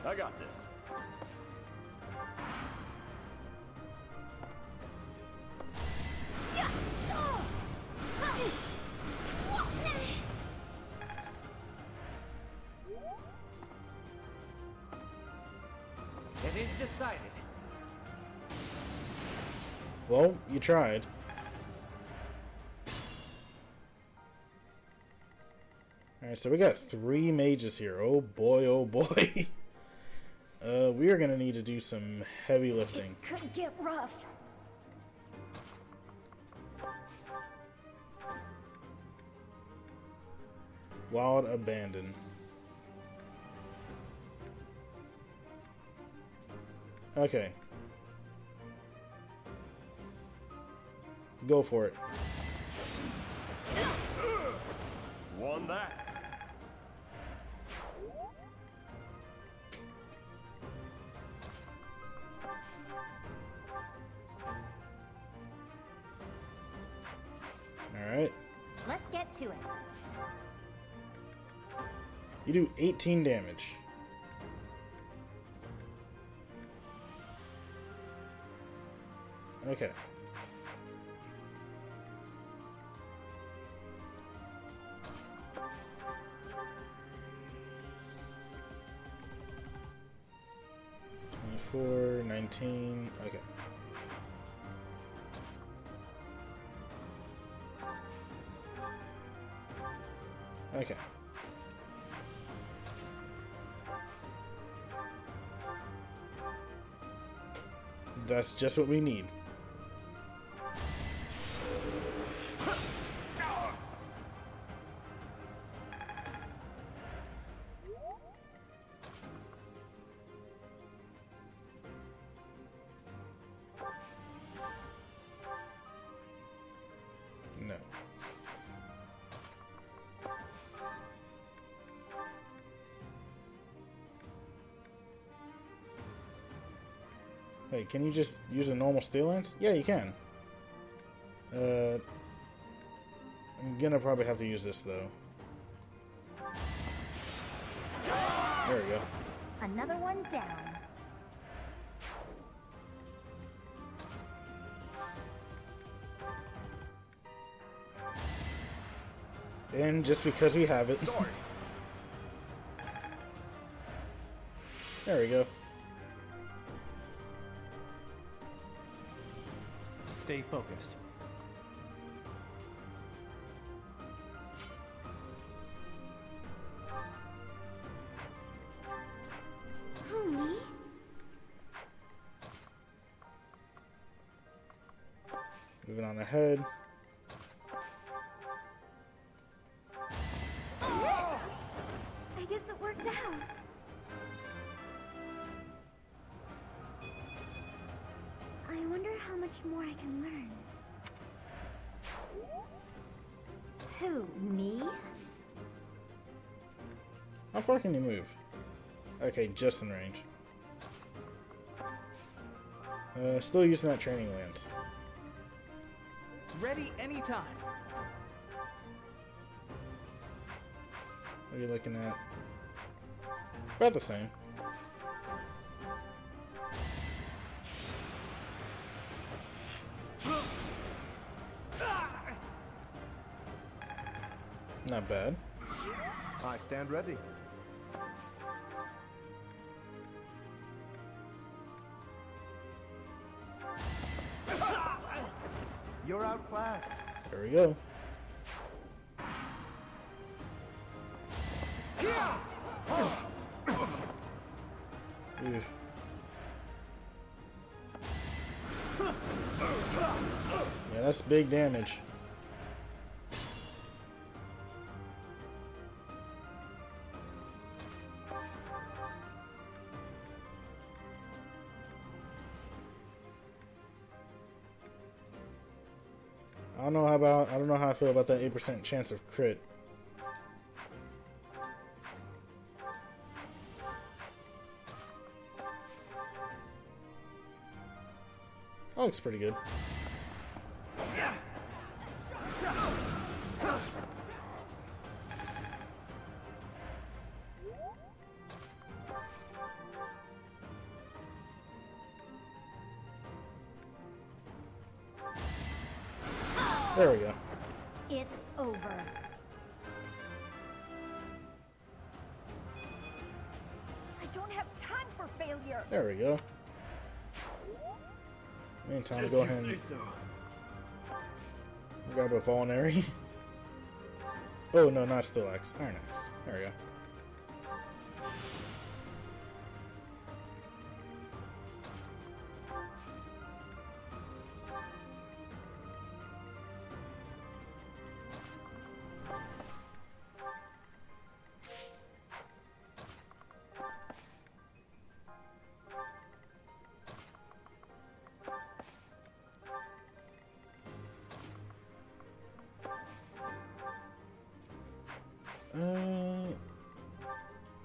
I got this. It is decided. Well, you tried. Alright, so we got 3 mages here. Oh boy, oh boy. We are gonna need to do some heavy lifting. It could get rough. Wild Abandon. Okay. Go for it. Won that. Alright. Let's get to it. You do 18 damage. Okay. Four, 19, okay. Okay. That's just what we need. No. Wait, can you just use a normal steel lance? Yeah, you can. I'm gonna probably have to use this though. There we go. Another one down. And just because we have it. Sorry. There we go. stay focused. Who, me? Moving on ahead. I guess it worked out. I wonder how much more I can learn. Who, me? How far can you move? Okay, just in range. Still using that training lance. Ready anytime. What are you looking at? About the same. Not bad. I stand ready. You're outclassed. There we go. Oof. Yeah, that's big damage. I don't know how I feel about that 8% chance of crit. That looks pretty good. There we go. It's over. I don't have time for failure. There we go. Meantime, to go ahead and grab a vulnerary. Oh no, not steel axe. Iron axe. There we go.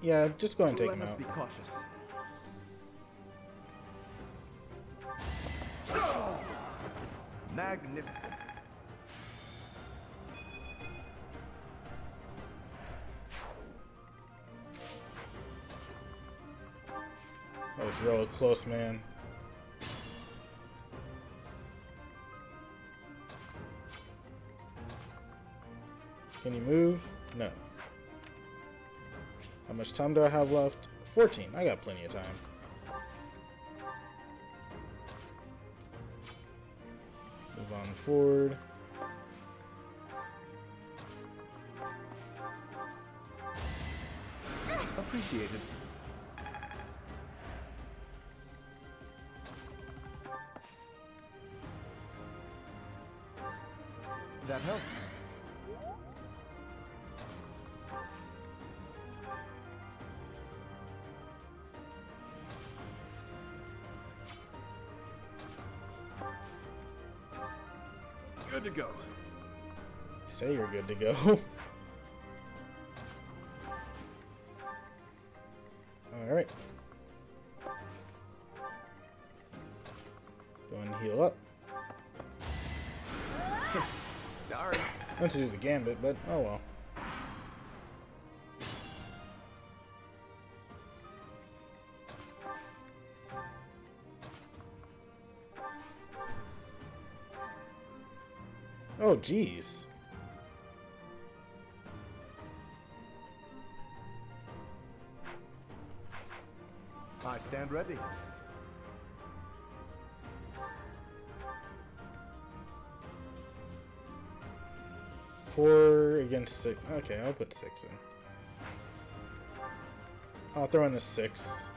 Yeah, just go ahead and take Let him us out. be cautious. Magnificent. That was real close, man. Can you move? No. How much time do I have left? 14. I got plenty of time. Move on forward. Appreciated. That helps. Good to go. Say you're good to go. Alright. Go and heal up. Sorry. I meant to do the gambit, but oh well. Oh, jeez. I stand ready. 4 against 6. Okay, I'll put 6 in. I'll throw in the 6.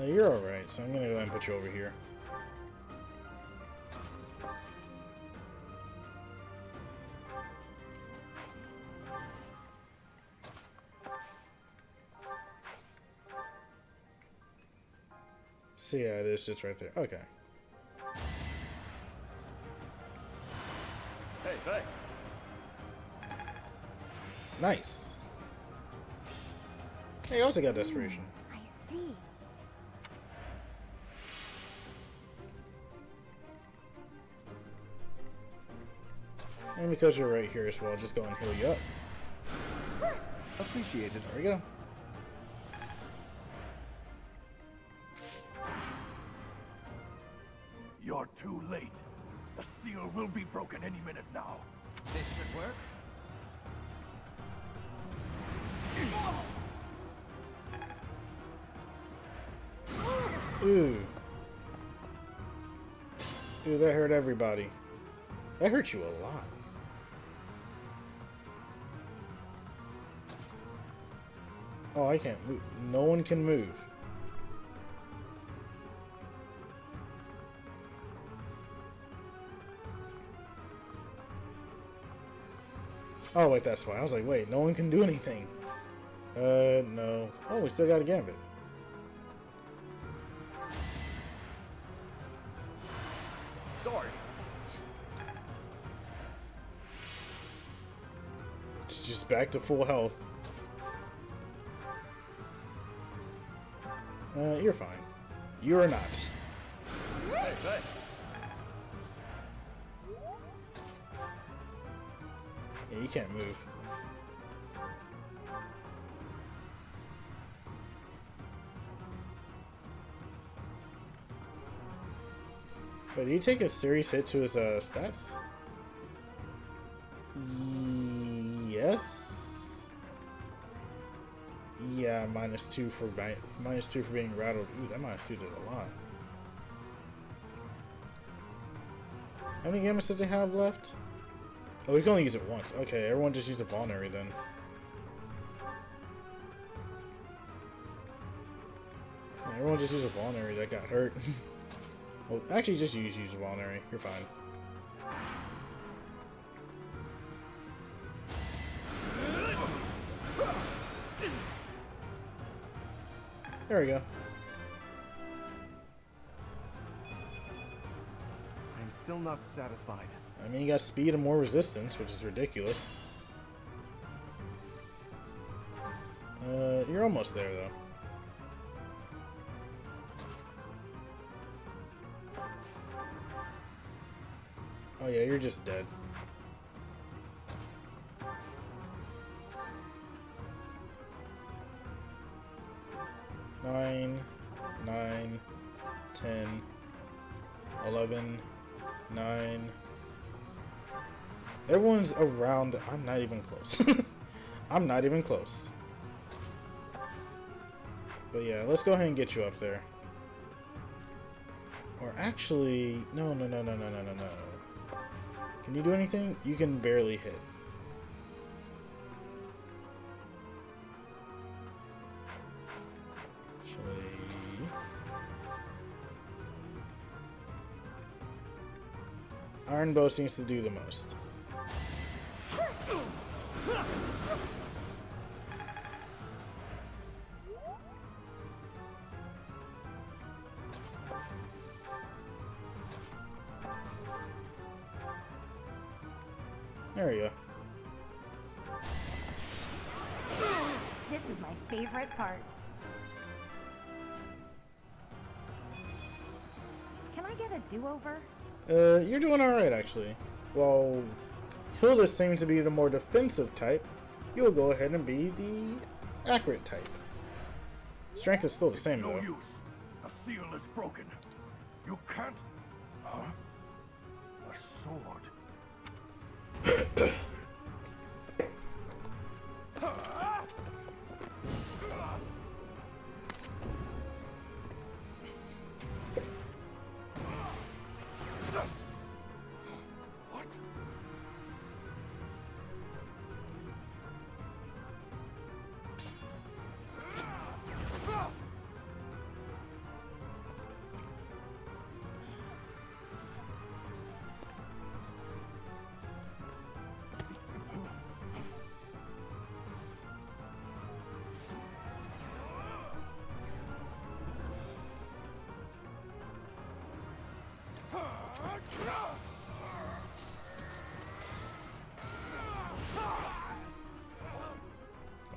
You're alright, so I'm gonna go ahead and put you over here. So yeah, it is just right there. Okay. Hey, thanks. Nice. Hey, you also got desperation. I see. And because you're right here as well, just go and heal you up. Appreciated. There we go. You're too late. The seal will be broken any minute now. This should work. Ooh. Ooh, that hurt everybody. That hurt you a lot. Oh, I can't move. No one can move. Oh, wait, that's why. I was like, wait, no one can do anything. No. Oh, we still got a gambit. Sorry. It's just back to full health. You're fine. You're not. Hey, thanks. Yeah, you can't move. But did he take a serious hit to his stats? Yes. Yeah, -2 for -2 for being rattled. Ooh, that -2 did a lot. How many gambits does he have left? Oh, he can only use it once. Okay, everyone just use a vulnerary then. Yeah, everyone just use a vulnerary that got hurt. Well, actually, just use a vulnerary. You're fine. There we go. I'm still not satisfied. I mean, you got speed and more resistance, which is ridiculous. You're almost there, though. Oh yeah, you're just dead. Nine, 10, 11, 9. Everyone's around. I'm not even close. I'm not even close. But yeah, let's go ahead and get you up there. Or actually, no. Can you do anything? You can barely hit. Actually, Iron Bow seems to do the most. There you go. This is my favorite part. Can I get a do-over? You're doing alright, actually. Well, Hilda seems to be the more defensive type. You'll go ahead and be the accurate type. Strength is still the same, No though. use. The seal is broken. You can't. Huh? A sword.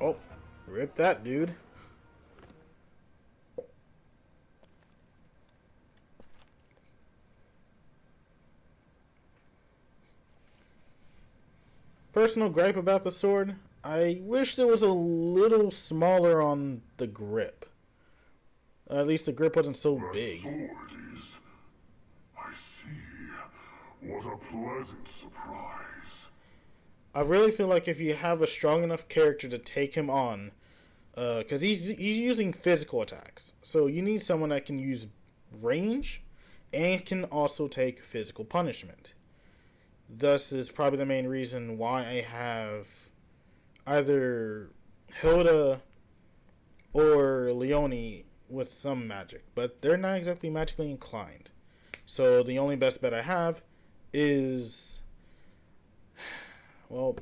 Oh, rip that, dude. Personal gripe about the sword, I wish it was a little smaller on the grip. At least the grip wasn't so That big. sword is... I see. What a pleasant surprise. I really feel like if you have a strong enough character to take him on, because he's using physical attacks, so you need someone that can use range and can also take physical punishment. Thus is probably the main reason why I have either Hilda or Leone with some magic, but they're not exactly magically inclined. So the only best bet I have is, well,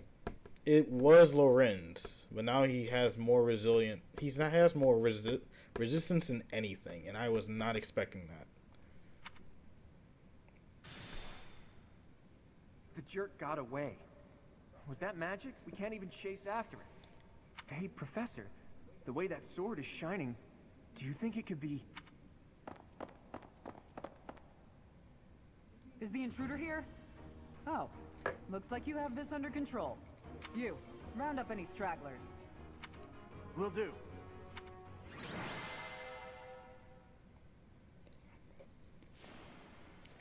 it was Lorenz, but now he has more resilient. Has more resistance than anything, and I was not expecting that. The jerk got away. Was that magic? We can't even chase after it. Hey, Professor, the way that sword is shining, do you think it could be... Is the intruder here? Oh, looks like you have this under control. You, round up any stragglers. Will do.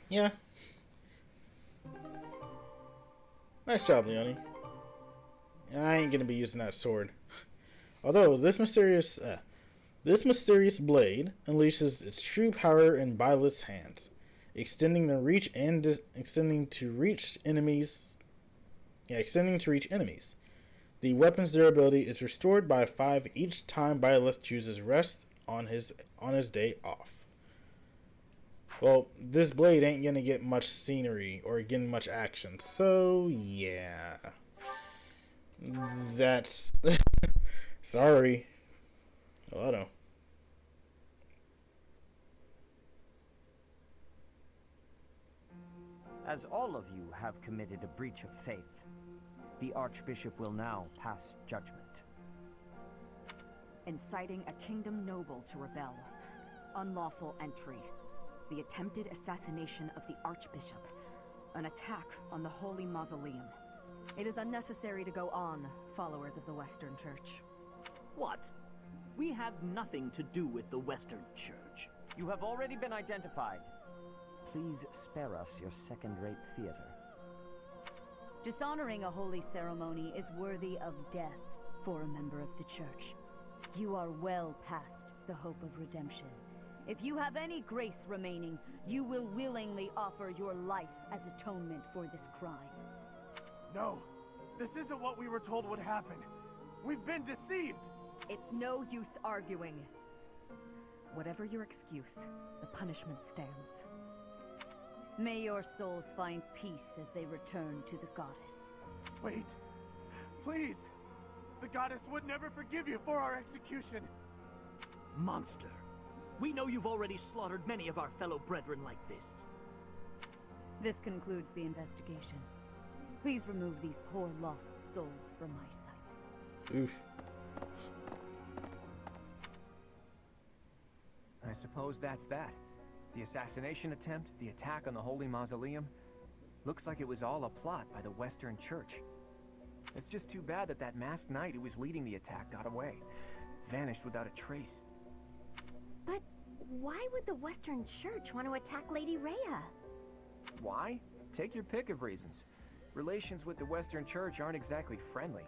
Yeah. Nice job, Leone. I ain't gonna be using that sword. Although this mysterious blade unleashes its true power in Byleth's hands, extending to reach enemies. The weapon's durability is restored by 5 each time Byleth chooses rest on his day off. Well, this blade ain't gonna get much scenery or get much action, so yeah. That's... Sorry. Oh, I don't. As all of you have committed a breach of faith, the Archbishop will now pass judgment. Inciting a kingdom noble to rebel. Unlawful entry. The attempted assassination of the Archbishop. An attack on the Holy Mausoleum. It is unnecessary to go on, followers of the Western Church. What? We have nothing to do with the Western Church. You have already been identified. Please spare us your second-rate theater. Dishonoring a holy ceremony is worthy of death for a member of the Church. You are well past the hope of redemption. If you have any grace remaining, you will willingly offer your life as atonement for this crime. No, this isn't what we were told would happen. We've been deceived! It's no use arguing. Whatever your excuse, the punishment stands. May your souls find peace as they return to the goddess. Wait, please! The goddess would never forgive you for our execution! Monster. We know you've already slaughtered many of our fellow brethren like this. This concludes the investigation. Please remove these poor lost souls from my sight. Oof. I suppose that's that. The assassination attempt, the attack on the Holy Mausoleum. Looks like it was all a plot by the Western Church. It's just too bad that that masked knight who was leading the attack got away. Vanished without a trace. But why would the Western Church want to attack Lady Rhea? Why? Take your pick of reasons. Relations with the Western Church aren't exactly friendly.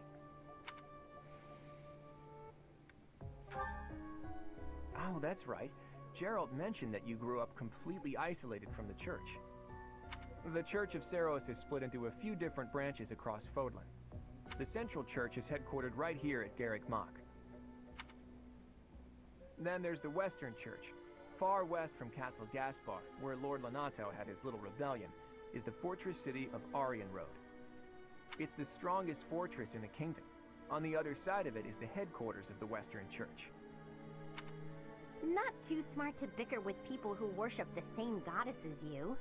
Oh, that's right. Gerald mentioned that you grew up completely isolated from the church. The Church of Seros is split into a few different branches across Fodlan. The Central Church is headquartered right here at Garrick Mach. Then there's the Western Church. Far west from Castle Gaspar, where Lord Lonato had his little rebellion, is the fortress city of Aryan Road. It's the strongest fortress in the kingdom. On the other side of it is the headquarters of the Western Church. Not too smart to bicker with people who worship the same goddess as you.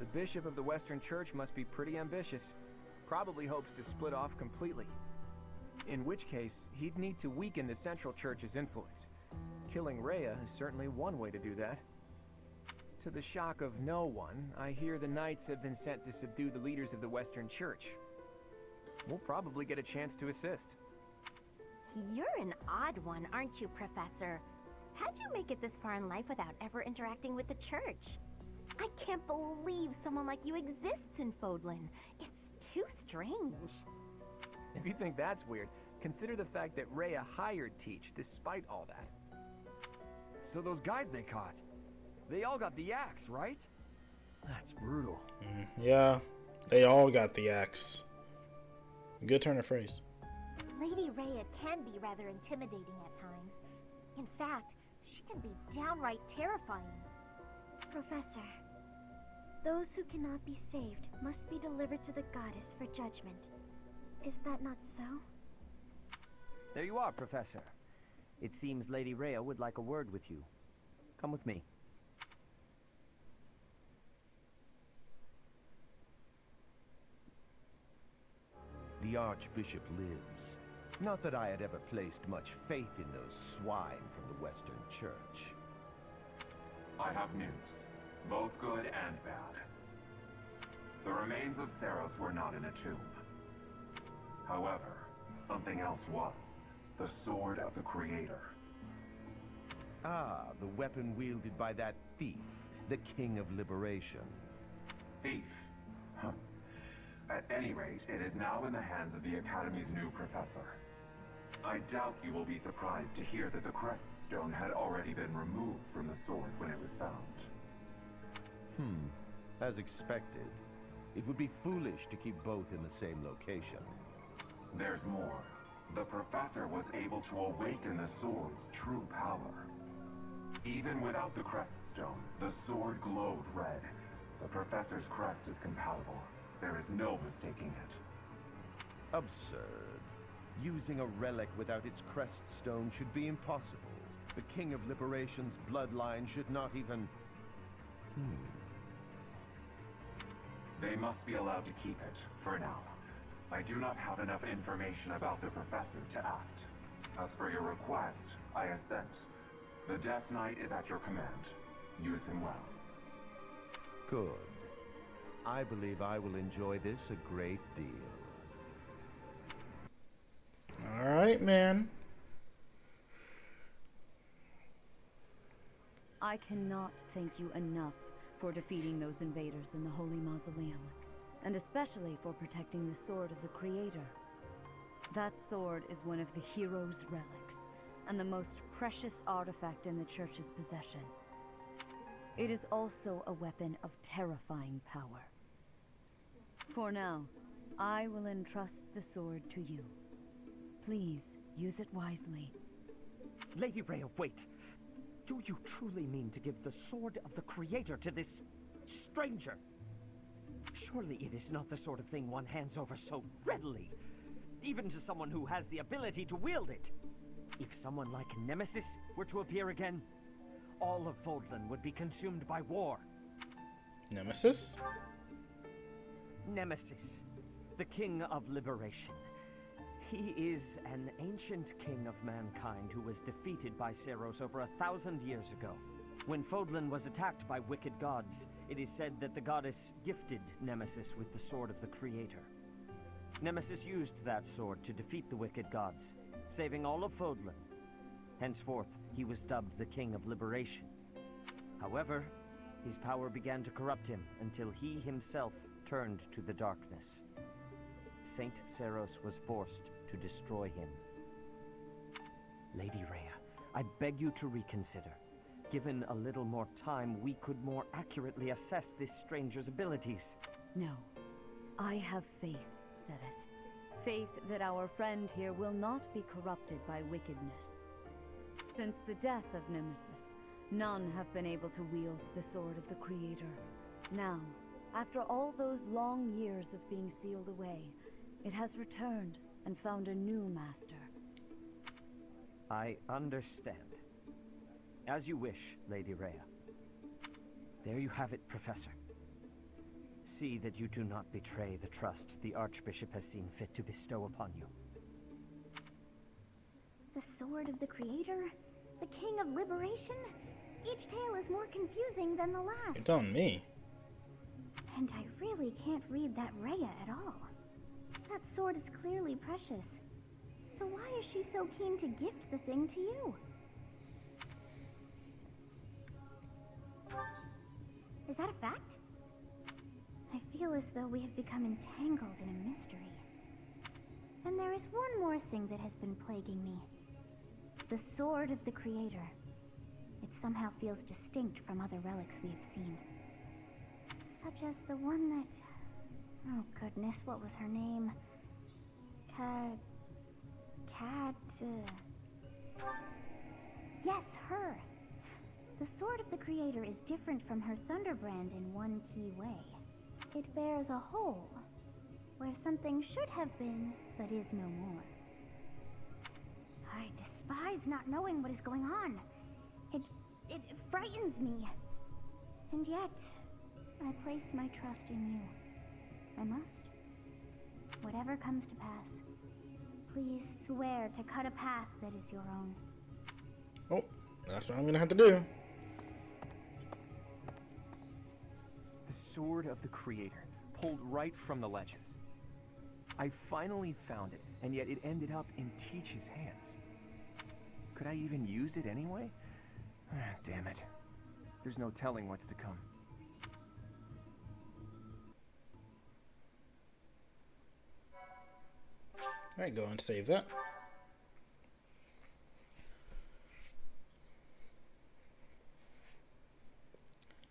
The bishop of the Western Church must be pretty ambitious. Probably hopes to split off completely. In which case, he'd need to weaken the Central Church's influence. Killing Rhea is certainly one way to do that. To the shock of no one, I hear the Knights have been sent to subdue the leaders of the Western Church. We'll probably get a chance to assist. You're an odd one, aren't you, Professor? How'd you make it this far in life without ever interacting with the Church? I can't believe someone like you exists in Fodlan. It's too strange. If you think that's weird, consider the fact that Rhea hired Teach despite all that. So those guys they caught, they all got the axe, right? That's brutal. Yeah, they all got the axe. Good turn of phrase. Lady Rhea can be rather intimidating at times. In fact, she can be downright terrifying. Professor, those who cannot be saved must be delivered to the goddess for judgment. Is that not so? There you are, Professor. It seems Lady Rhea would like a word with you. Come with me. The Archbishop lives. Not that I had ever placed much faith in those swine from the Western Church. I have news, both good and bad. The remains of Saros were not in a tomb. However, something else was. The Sword of the Creator. Ah, the weapon wielded by that thief, the King of Liberation. Thief? Huh. At any rate, it is now in the hands of the Academy's new professor. I doubt you will be surprised to hear that the Crest Stone had already been removed from the sword when it was found. As expected. It would be foolish to keep both in the same location. There's more. The professor was able to awaken the sword's true power. Even without the Crest Stone, the sword glowed red. The professor's crest is compatible. There is no mistaking it. Absurd. Using a relic without its crest stone should be impossible. The King of Liberation's bloodline should not even... They must be allowed to keep it, for now. I do not have enough information about the professor to act. As for your request, I assent. The Death Knight is at your command. Use him well. Good. I believe I will enjoy this a great deal. Alright, man. I cannot thank you enough for defeating those invaders in the Holy Mausoleum, and especially for protecting the Sword of the Creator. That sword is one of the hero's relics, and the most precious artifact in the Church's possession. It is also a weapon of terrifying power. For now, I will entrust the sword to you. Please, use it wisely. Lady Rhea, wait! Do you truly mean to give the Sword of the Creator to this stranger? Surely it is not the sort of thing one hands over so readily, even to someone who has the ability to wield it. If someone like Nemesis were to appear again, all of Fodlan would be consumed by war. Nemesis? Nemesis, the King of Liberation. He is an ancient king of mankind who was defeated by Saros over 1,000 years ago. When Fodlan was attacked by wicked gods, it is said that the goddess gifted Nemesis with the Sword of the Creator. Nemesis used that sword to defeat the wicked gods, saving all of Fodlan. Henceforth, he was dubbed the King of Liberation. However, his power began to corrupt him until he himself turned to the darkness. Saint Saros was forced to destroy him. Lady Rhea, I beg you to reconsider. Given a little more time, we could more accurately assess this stranger's abilities. No. I have faith, Seteth. Faith that our friend here will not be corrupted by wickedness. Since the death of Nemesis, none have been able to wield the Sword of the Creator. Now, after all those long years of being sealed away, it has returned and found a new master. I understand. As you wish, Lady Rhea. There you have it, Professor. See that you do not betray the trust the Archbishop has seen fit to bestow upon you. The Sword of the Creator? The King of Liberation? Each tale is more confusing than the last. It's on me. And I really can't read that Rhea at all. That sword is clearly precious. So why is she so keen to gift the thing to you? Is that a fact? I feel as though we have become entangled in a mystery. And there is one more thing that has been plaguing me. The Sword of the Creator. It somehow feels distinct from other relics we have seen. Such as the one that... Oh goodness, what was her name? Yes, her! The Sword of the Creator is different from her Thunderbrand in one key way. It bears a hole, where something should have been, but is no more. I despise not knowing what is going on. It frightens me. And yet, I place my trust in you. I must. Whatever comes to pass, please swear to cut a path that is your own. Oh, that's what I'm gonna have to do. The Sword of the Creator, pulled right from the legends. I finally found it, and yet it ended up in Teach's hands. Could I even use it anyway? Damn it. There's no telling what's to come. Alright, go and save that.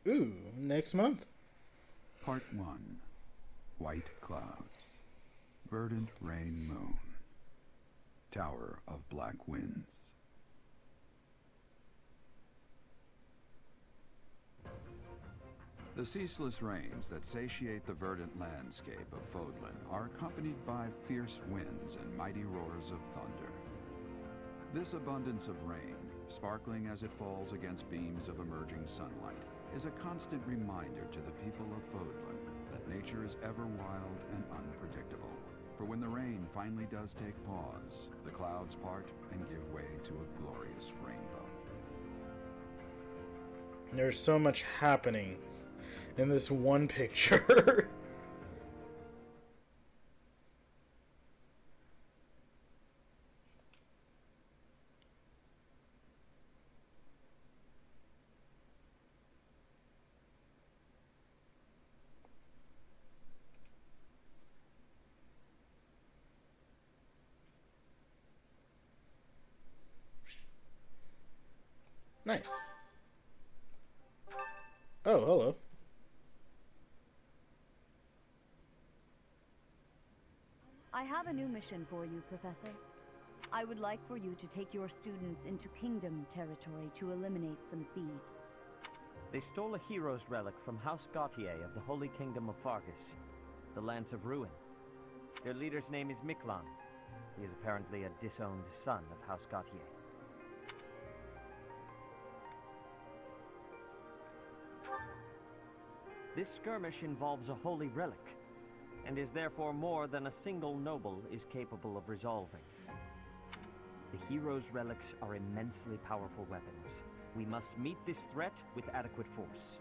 Ooh, next month. Part 1. White Clouds. Verdant Rain Moon. Tower of Black Winds. The ceaseless rains that satiate the verdant landscape of Fodlan are accompanied by fierce winds and mighty roars of thunder. This abundance of rain, sparkling as it falls against beams of emerging sunlight, is a constant reminder to the people of Fodlan that nature is ever wild and unpredictable. For when the rain finally does take pause, the clouds part and give way to a glorious rainbow. There's so much happening in this one picture. Nice. Oh, hello. I have a new mission for you, Professor. I would like for you to take your students into Kingdom territory to eliminate some thieves. They stole a hero's relic from House Gautier of the Holy Kingdom of Fargus, the Lance of Ruin. Their leader's name is Miklan. He is apparently a disowned son of House Gautier. This skirmish involves a holy relic, and is therefore more than a single noble is capable of resolving. The hero's relics are immensely powerful weapons. We must meet this threat with adequate force.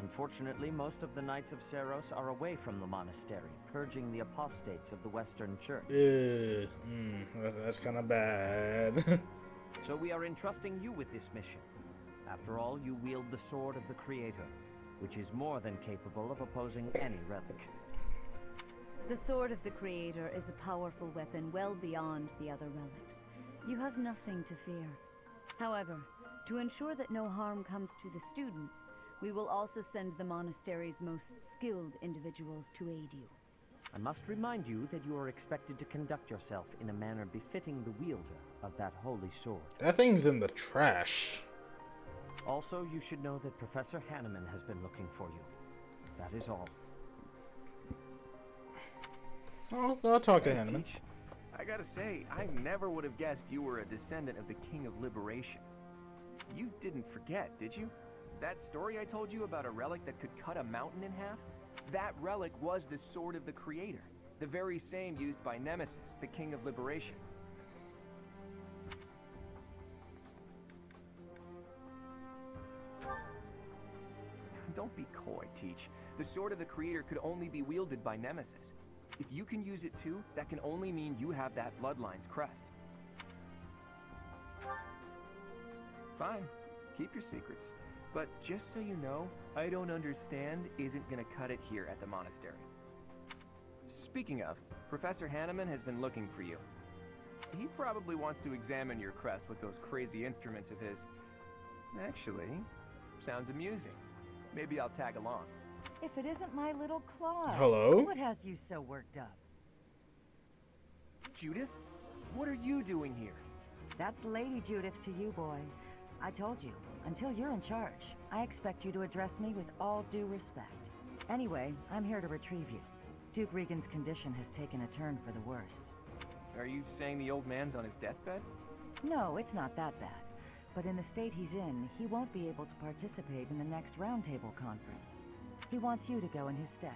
Unfortunately, most of the Knights of Seiros are away from the monastery, purging the apostates of the Western Church. That's kind of bad. So we are entrusting you with this mission. After all, you wield the Sword of the Creator, which is more than capable of opposing any relic. The Sword of the Creator is a powerful weapon well beyond the other relics. You have nothing to fear. However, to ensure that no harm comes to the students, we will also send the monastery's most skilled individuals to aid you. I must remind you that you are expected to conduct yourself in a manner befitting the wielder of that holy sword. That thing's in the trash. Also, you should know that Professor Hanneman has been looking for you. That is all. I'll talk to Hanneman. I gotta say, I never would have guessed you were a descendant of the King of Liberation. You didn't forget, did you? That story I told you about a relic that could cut a mountain in half? That relic was the Sword of the Creator, the very same used by Nemesis, the King of Liberation. Don't be coy, Teach. The Sword of the Creator could only be wielded by Nemesis. If you can use it too, that can only mean you have that Bloodline's crest. Fine, keep your secrets. But just so you know, I don't understand isn't gonna cut it here at the monastery. Speaking of, Professor Hanneman has been looking for you. He probably wants to examine your crest with those crazy instruments of his. Actually, sounds amusing. Maybe I'll tag along. If it isn't my little Claude. Hello? What has you so worked up? Judith? What are you doing here? That's Lady Judith to you, boy. I told you, until you're in charge, I expect you to address me with all due respect. Anyway, I'm here to retrieve you. Duke Regan's condition has taken a turn for the worse. Are you saying the old man's on his deathbed? No, it's not that bad. But in the state he's in, he won't be able to participate in the next Roundtable conference. He wants you to go in his stead.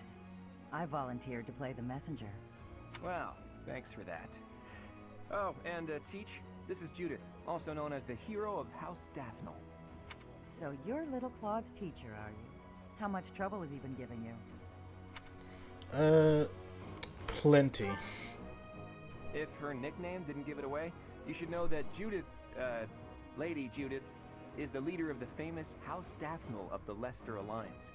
I volunteered to play the messenger. Wow, thanks for that. Oh, and Teach, this is Judith, also known as the hero of House Daphnel. So you're little Claude's teacher, are you? How much trouble has he been giving you? Plenty. If her nickname didn't give it away, you should know that Judith, Lady Judith, is the leader of the famous House Daphnel of the Leicester Alliance.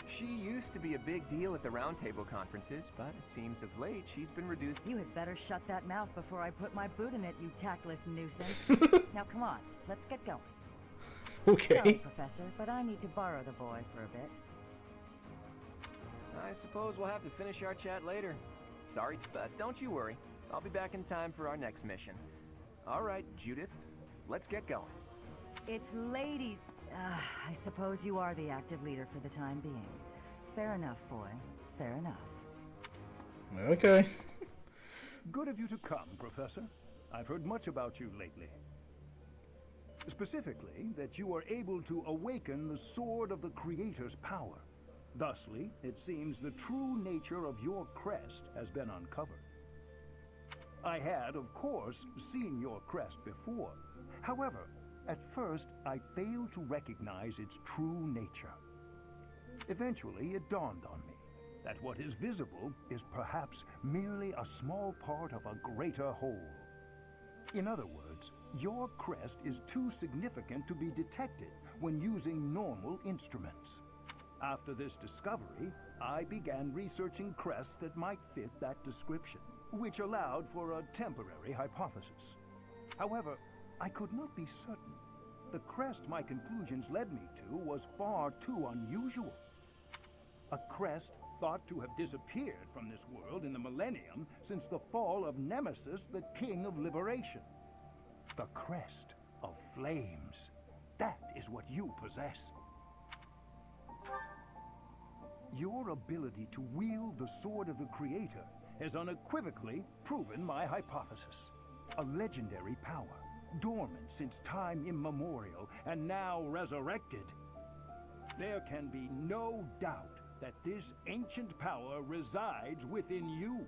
She used to be a big deal at the Roundtable conferences, but it seems of late she's been reduced. You had better shut that mouth before I put my boot in it, you tactless nuisance. Now come on, let's get going. Okay. Sorry, Professor, but I need to borrow the boy for a bit. I suppose we'll have to finish our chat later. Sorry, but don't you worry. I'll be back in time for our next mission. All right, Judith, let's get going. It's Lady... I suppose you are the active leader for the time being. Fair enough, boy. Fair enough. Okay. Good of you to come, Professor. I've heard much about you lately. Specifically, that you are able to awaken the Sword of the Creator's power. Thusly, it seems the true nature of your crest has been uncovered. I had, of course, seen your crest before. However, at first, I failed to recognize its true nature. Eventually, it dawned on me that what is visible is perhaps merely a small part of a greater whole. In other words, your crest is too significant to be detected when using normal instruments. After this discovery, I began researching crests that might fit that description, which allowed for a temporary hypothesis. However, I could not be certain. The crest my conclusions led me to was far too unusual. A crest thought to have disappeared from this world in the millennium since the fall of Nemesis, the King of Liberation. The crest of flames. That is what you possess. Your ability to wield the Sword of the Creator has unequivocally proven my hypothesis. A legendary power, dormant since time immemorial, and now resurrected. There can be no doubt that this ancient power resides within you.